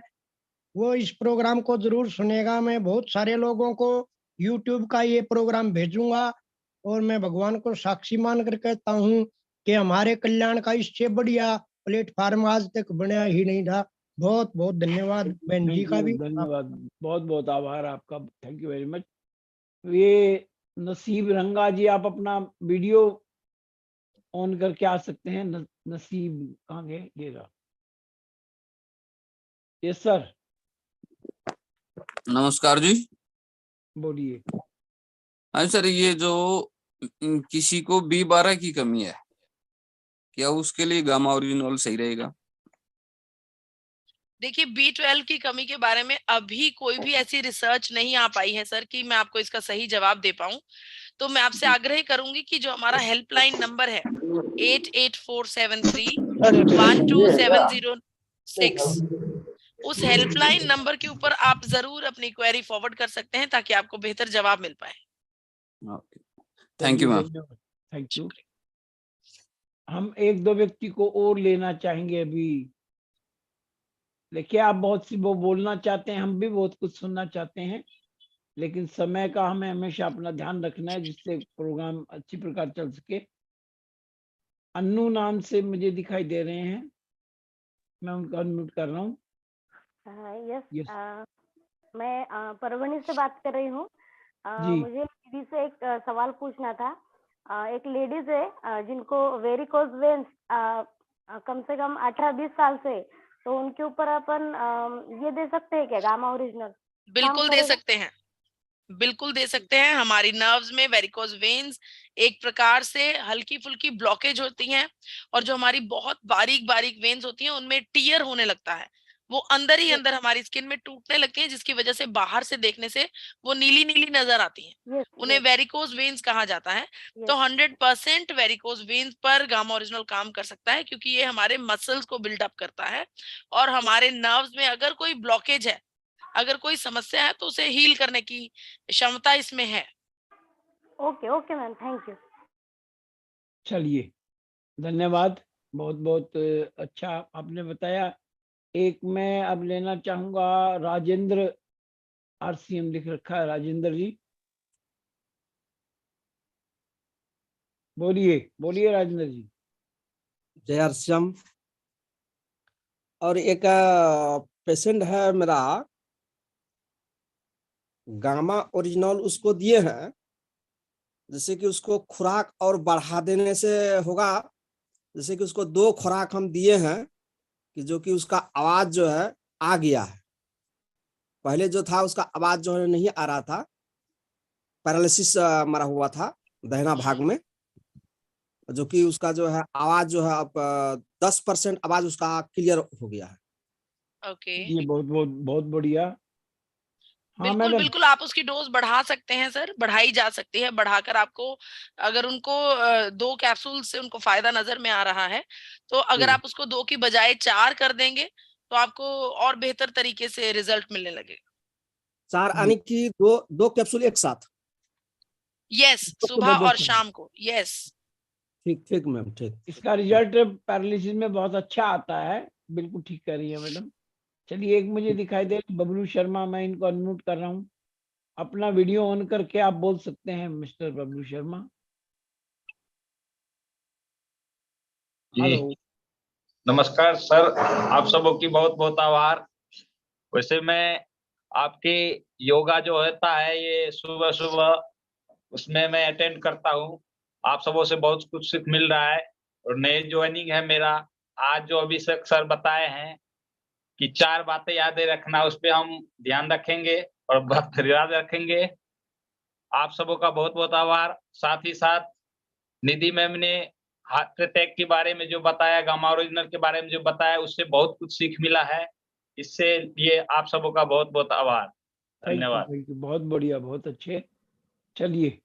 वो इस प्रोग्राम को जरूर सुनेगा। मैं बहुत सारे लोगों को YouTube का ये प्रोग्राम भेजूंगा और मैं भगवान को साक्षी मानकर कहता हूँ कि हमारे कल्याण का इससे बढ़िया प्लेटफार्म आज तक बना ही नहीं था। बहुत बहुत धन्यवाद बहन जी का भी धन्यवाद, बहुत बहुत आभार आपका, थैंक यू वेरी मच। ये नसीब रंगा जी, आप अपना वीडियो ऑन करके आ सकते हैं। नसीब कहाँ गए? ये रहा। यस सर, नमस्कार जी, बोलिए। हाँ सर, ये जो किसी को B12 की कमी है, क्या उसके लिए गामा ओरिजिनल सही रहेगा? देखिए B12 की कमी के बारे में अभी कोई भी ऐसी रिसर्च नहीं आ पाई है सर कि मैं आपको इसका सही जवाब दे पाऊं। तो मैं आपसे आग्रह करूंगी कि जो हमारा हेल्पलाइन नंबर है 8847312706, उस हेल्पलाइन नंबर के ऊपर आप जरूर अपनी क्वेरी फॉरवर्ड कर सकते हैं ताकि आपको बेहतर जवाब मिल पाए। Thank you ma'am. Thank you. हम एक दो व्यक्ति को और लेना चाहेंगे अभी। देखिए आप बहुत सी वो बोलना चाहते हैं, हम भी बहुत कुछ सुनना चाहते हैं, लेकिन समय का हमें हमेशा अपना ध्यान रखना है जिससे प्रोग्राम अच्छी प्रकार चल सके। अन्नू नाम से मुझे दिखाई दे रहे हैं, मैं उनको अनम्यूट कर रहा हूँ। यस, मैं परभणी से बात कर रही हूँ। मुझे दीदी से एक सवाल पूछना था। एक लेडीज है जिनको वेरिकोज वेन्स कम से कम 18-20 साल से, तो उनके ऊपर अपन ये दे सकते हैं क्या गामा ओरिजिनल? बिल्कुल दे सकते हैं, बिल्कुल दे सकते हैं। हमारी नर्व्स में वेरिकोज वेन्स एक प्रकार से हल्की फुल्की ब्लॉकेज होती हैं, और जो हमारी बहुत बारीक बारीक वेन्स होती हैं उनमें टीयर होने लगता है, वो अंदर ही अंदर हमारी स्किन में टूटने लगती हैं, जिसकी वजह से बाहर से देखने से वो नीली नीली नजर आती हैं। उन्हें वेरिकोज वेन्स कहा जाता है। तो 100% वेरिकोज वेन्स पर गामा ओरिजिनल काम कर सकता है, क्योंकि ये हमारे मसल्स को बिल्डअप करता है, और हमारे नर्व्स में अगर कोई ब्लॉकेज है, अगर कोई समस्या है, तो उसे हील करने की क्षमता इसमें है। Okay okay ma'am, thank you. चलिए, धन्यवाद, बहुत बहुत अच्छा आपने बताया। एक मैं अब लेना चाहूंगा राजेंद्र, RCM लिख रखा है, राजेंद्र जी बोलिए, बोलिए राजेंद्र जी। जय RCM। और एक पेशेंट है मेरा, गामा ओरिजिनल उसको दिए हैं, जैसे कि उसको खुराक और बढ़ा देने से होगा। जैसे कि उसको 2 खुराक हम दिए हैं कि जो कि उसका आवाज जो है आ गया है। पहले जो था उसका आवाज जो है नहीं आ रहा था, पैरालिसिस मरा हुआ था दाहिना भाग में, जो कि उसका जो है आवाज जो है अब 10% आवाज उसका क्लियर हो गया है। ओके, ये बहुत बहुत बहुत बढ़िया। हाँ बिल्कुल बिल्कुल, आप उसकी डोज बढ़ा सकते हैं सर, बढ़ाई जा सकती है। बढ़ाकर आपको, अगर उनको 2 कैप्सूल से उनको फायदा नजर में आ रहा है, तो अगर आप उसको 2 की बजाय 4 कर देंगे तो आपको और बेहतर तरीके से रिजल्ट मिलने लगेगा। 4 यानी कि 2 कैप्सूल एक साथ? यस, सुबह और शाम को। यस, ठीक ठीक मैम, ठीक। इसका रिजल्ट पैरालिसिस में बहुत अच्छा आता है, बिल्कुल ठीक कर रही है मैडम। चलिए, एक मुझे दिखाई दे बबलू शर्मा, मैं इनको अनम्यूट कर रहा हूँ। अपना वीडियो ऑन करके आप बोल सकते हैं मिस्टर बबलू शर्मा। हेलो, नमस्कार सर, आप सबों की बहुत बहुत आभार। वैसे मैं आपके योगा जो होता है ये सुबह सुबह, उसमें मैं अटेंड करता हूँ। आप सबों से बहुत कुछ सीख मिल रहा है, और नए ज्वाइनिंग है मेरा। आज जो अभिषेक सर बताए हैं कि 4 बातें याद रखना, उस पर हम ध्यान रखेंगे और बात याद रखेंगे। आप सबों का बहुत बहुत आभार। साथ ही साथ निधि मैम ने हार्ट अटैक के बारे में जो बताया, गामा ओरिजिनल के बारे में जो बताया, उससे बहुत कुछ सीख मिला है। इससे ये आप सबों का बहुत बहुत आभार, धन्यवाद। बहुत बढ़िया, बहुत अच्छे। चलिए,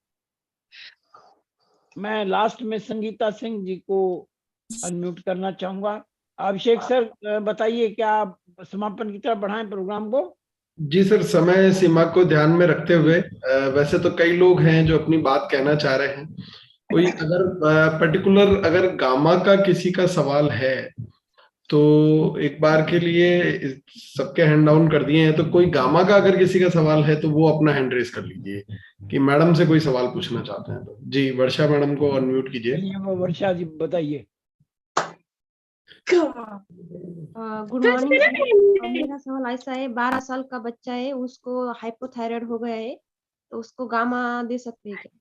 मैं लास्ट में संगीता सिंह जी को अनम्यूट करना चाहूंगा। अभिषेक सर बताइए, क्या आप समापन की तरफ बढ़ाएं प्रोग्राम को? जी सर, समय सीमा को ध्यान में रखते हुए, वैसे तो कई लोग हैं जो अपनी बात कहना चाह रहे हैं। कोई अगर पर्टिकुलर अगर गामा का किसी का सवाल है तो एक बार के लिए सबके हैंड डाउन कर दिए हैं, तो कोई गामा का अगर किसी का सवाल है तो वो अपना हैंड रेस कर लीजिए कि मैडम से कोई सवाल पूछना चाहते हैं तो। जी, वर्षा मैडम को अनम्यूट कीजिए। वर्षा जी बताइए। Good morning. मेरा सवाल ऐसा है, 12 साल का बच्चा है, उसको हाइपोथायराइड हो गया है, तो उसको गामा दे सकते हैं क्या?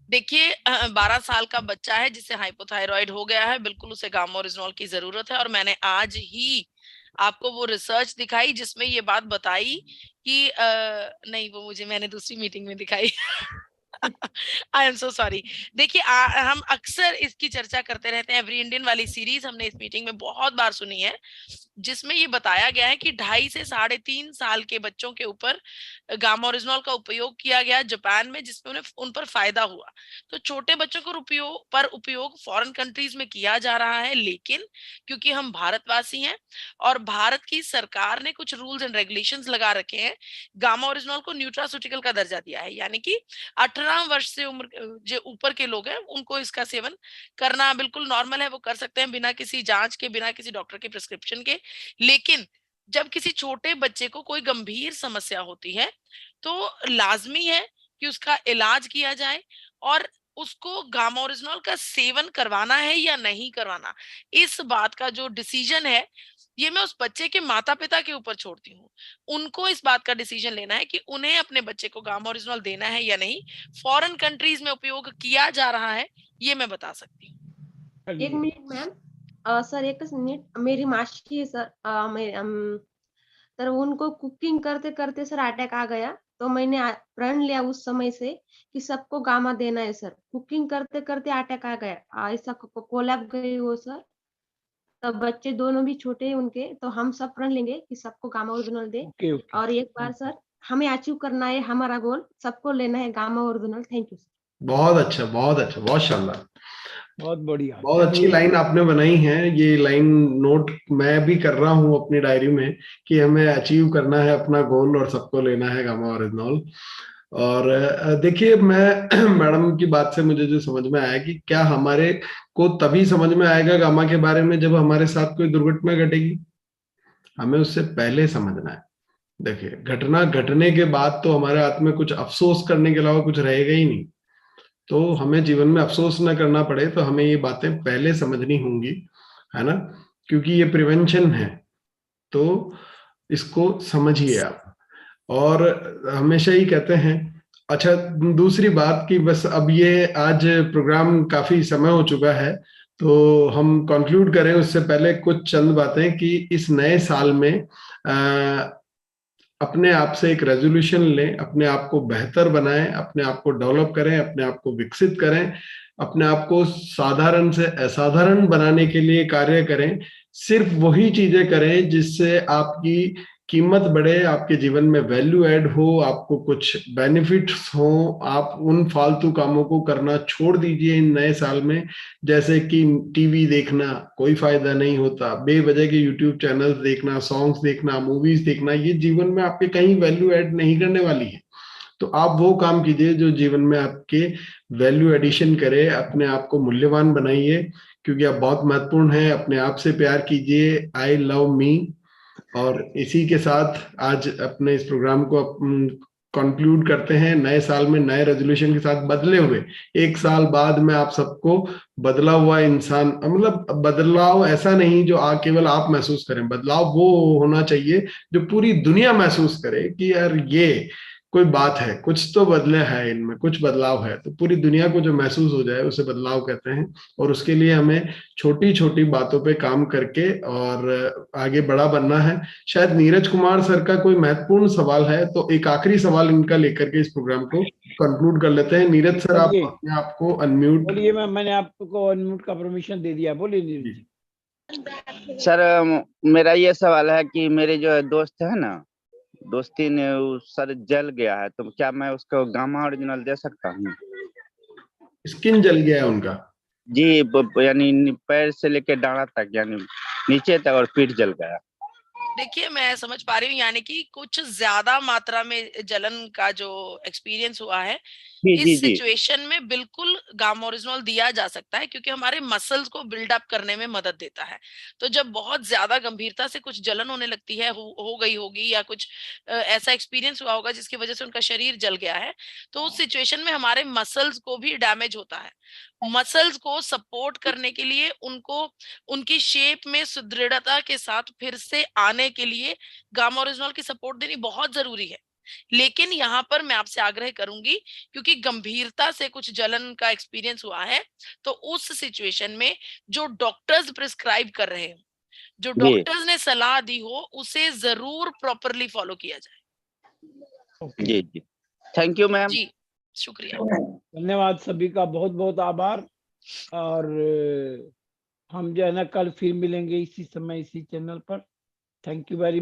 देखिए, 12 साल का बच्चा है जिसे हाइपोथायराइड हो गया है, बिल्कुल उसे गामा ओरिजिनल की जरूरत है। और मैंने आज ही आपको वो रिसर्च दिखाई जिसमें ये बात बताई कि नहीं, वो मुझे मैंने दूसरी मीटिंग में दिखाई आई एम सो सॉरी। देखिए हम अक्सर इसकी चर्चा करते रहते हैं, एवरी इंडियन वाली सीरीज हमने इस मीटिंग में बहुत बार सुनी है, जिसमें ये बताया गया है कि 2.5 से 3.5 साल के बच्चों के ऊपर गामा ओरिजिनॉल का उपयोग किया गया जापान में, जिसमें उन्हें उन पर फायदा हुआ। तो छोटे बच्चों को उपयोग फॉरेन कंट्रीज में किया जा रहा है, लेकिन क्योंकि हम भारतवासी हैं और भारत की सरकार ने कुछ रूल्स एंड रेगुलेशंस लगा रखे हैं, गामा ओरिजिनॉल को न्यूट्रास्यूटिकल का दर्जा दिया है, यानी कि 18 वर्ष से उम्र जो ऊपर के लोग हैं उनको इसका सेवन करना बिल्कुल नॉर्मल है, वो कर सकते हैं बिना किसी जांच के, बिना किसी डॉक्टर के प्रिस्क्रिप्शन के। लेकिन जब किसी छोटे बच्चे को कोई गंभीर समस्या होती है तो लाजमी है कि उसका इलाज किया जाए और उसको गामा ओरिजिनॉल का सेवन करवाना है या नहीं करवाना, इस बात का जो डिसीजन है ये मैं उस बच्चे के माता पिता के ऊपर छोड़ती हूँ। उनको इस बात का डिसीजन लेना है कि उन्हें अपने बच्चे को गामा ओरिजिनॉल देना है या नहीं। फॉरेन कंट्रीज में उपयोग किया जा रहा है, ये मैं बता सकती हूँ। 1 मिनिट मैम, सर 1 मिनिट, मेरी मासी है सर, सर उनको कुकिंग करते करते सर अटैक आ गया, तो मैंने प्रण लिया उस समय से कि सबको गामा देना है सर। कुकिंग करते करते अटैक आ गया, ऐसा कोलैप गई वो सर, तब बच्चे दोनों भी छोटे हैं उनके, तो हम सब प्रण लेंगे कि सबको गामा ओरिजिनल दे। और एक बार सर हमें अचीव करना है हमारा गोल, सबको लेना है gamma original. Thank you sir. बहुत अच्छा, बहुत अच्छा, बहुत शानदार, बहुत बढ़िया, बहुत अच्छी लाइन आपने बनाई है। ये लाइन नोट मैं भी कर रहा हूँ अपनी डायरी में कि हमें अचीव करना है अपना गोल और सबको लेना है गामा ओरिजिनल। और देखिए, मैं मैडम की बात से मुझे जो समझ में आया कि क्या हमारे को तभी समझ में आएगा गामा के बारे में जब हमारे साथ कोई दुर्घटना घटेगी। हमें उससे पहले समझना है। देखिए, घटना घटने के बाद तो हमारे हाथ में कुछ अफसोस करने के अलावा कुछ रहेगा ही नहीं। तो हमें जीवन में अफसोस ना करना पड़े तो हमें ये बातें पहले समझनी होंगी, है ना, क्योंकि ये प्रिवेंशन है। तो इसको समझिए आप। और हमेशा ही कहते हैं, अच्छा दूसरी बात कि बस अब ये आज प्रोग्राम काफी समय हो चुका है, तो हम कंक्लूड करें उससे पहले कुछ चंद बातें कि इस नए साल में अपने आप से एक रेजोल्यूशन लें, अपने आप को बेहतर बनाएं, अपने आप को डेवलप करें, अपने आप को विकसित करें, अपने आप को साधारण से असाधारण बनाने के लिए कार्य करें। सिर्फ वही चीजें करें जिससे आपकी कीमत बढ़े, आपके जीवन में वैल्यू ऐड हो, आपको कुछ बेनिफिट्स हो। आप उन फालतू कामों को करना छोड़ दीजिए इन नए साल में, जैसे कि टीवी देखना, कोई फायदा नहीं होता। बेवजह के यूट्यूब चैनल्स देखना, सॉन्ग्स देखना, मूवीज देखना, ये जीवन में आपके कहीं वैल्यू ऐड नहीं करने वाली है। तो आप वो काम कीजिए जो जीवन में आपके वैल्यू एडिशन करे। अपने आप को मूल्यवान बनाइए, क्योंकि आप बहुत महत्वपूर्ण हैं। अपने आप से प्यार कीजिए। आई लव मी। और इसी के साथ आज अपने इस प्रोग्राम को कंक्लूड करते हैं। नए साल में नए रेजोल्यूशन के साथ बदले हुए, 1 साल बाद में आप सबको बदला हुआ इंसान, मतलब बदलाव ऐसा नहीं जो केवल आप महसूस करें, बदलाव वो होना चाहिए जो पूरी दुनिया महसूस करे कि यार ये कोई बात है, कुछ तो बदले है, इनमें कुछ बदलाव है। तो पूरी दुनिया को जो महसूस हो जाए उसे बदलाव कहते हैं। और उसके लिए हमें छोटी छोटी बातों पे काम करके और आगे बड़ा बनना है। शायद नीरज कुमार सर का कोई महत्वपूर्ण सवाल है, तो एक आखिरी सवाल इनका लेकर के इस प्रोग्राम को कंक्लूड कर लेते हैं। नीरज सर, आप अपने आप को अनम्यूट बोलिए। मैंने आपको अनम्यूट का परमिशन दे दिया, बोलिए नीरज जी। सर मेरा ये सवाल है कि मेरे जो दोस्त है ना, दोस्ती ने सर जल गया है, तो क्या मैं उसको गामा ओरिजिनल दे सकता हूँ? स्किन जल गया है उनका? जी, यानी पैर से लेकर डांडा तक, यानी नीचे तक, और पीठ जल गया। देखिए, मैं समझ पा रही हूँ, यानी कि कुछ ज्यादा मात्रा में जलन का जो एक्सपीरियंस हुआ है, इस सिचुएशन में बिल्कुल गामा ओरिजिनल दिया जा सकता है, क्योंकि हमारे मसल्स को बिल्डअप करने में मदद देता है। तो जब बहुत ज्यादा गंभीरता से कुछ जलन होने लगती है, हो गई होगी, या कुछ ऐसा एक्सपीरियंस हुआ होगा जिसकी वजह से उनका शरीर जल गया है, तो उस सिचुएशन में हमारे मसल्स को भी डैमेज होता है। मसल्स को सपोर्ट करने के लिए, उनको उनकी शेप में सुदृढ़ता के साथ फिर से आने के लिए गामा ओरिजिनल की सपोर्ट देनी बहुत जरूरी है। लेकिन यहाँ पर मैं आपसे आग्रह करूंगी, क्योंकि गंभीरता से कुछ जलन का एक्सपीरियंस हुआ है, तो उस सिचुएशन में जो डॉक्टर्स प्रिस्क्राइब कर रहे हैं, जो डॉक्टर्स ने सलाह दी हो, उसे जरूर प्रॉपरली फॉलो किया जाए। जी जी, थैंक यू मैम। जी, शुक्रिया। धन्यवाद सभी का, बहुत बहुत आभार। और हम जो है ना कल फिर मिलेंगे इसी समय इसी चैनल पर। Thank you very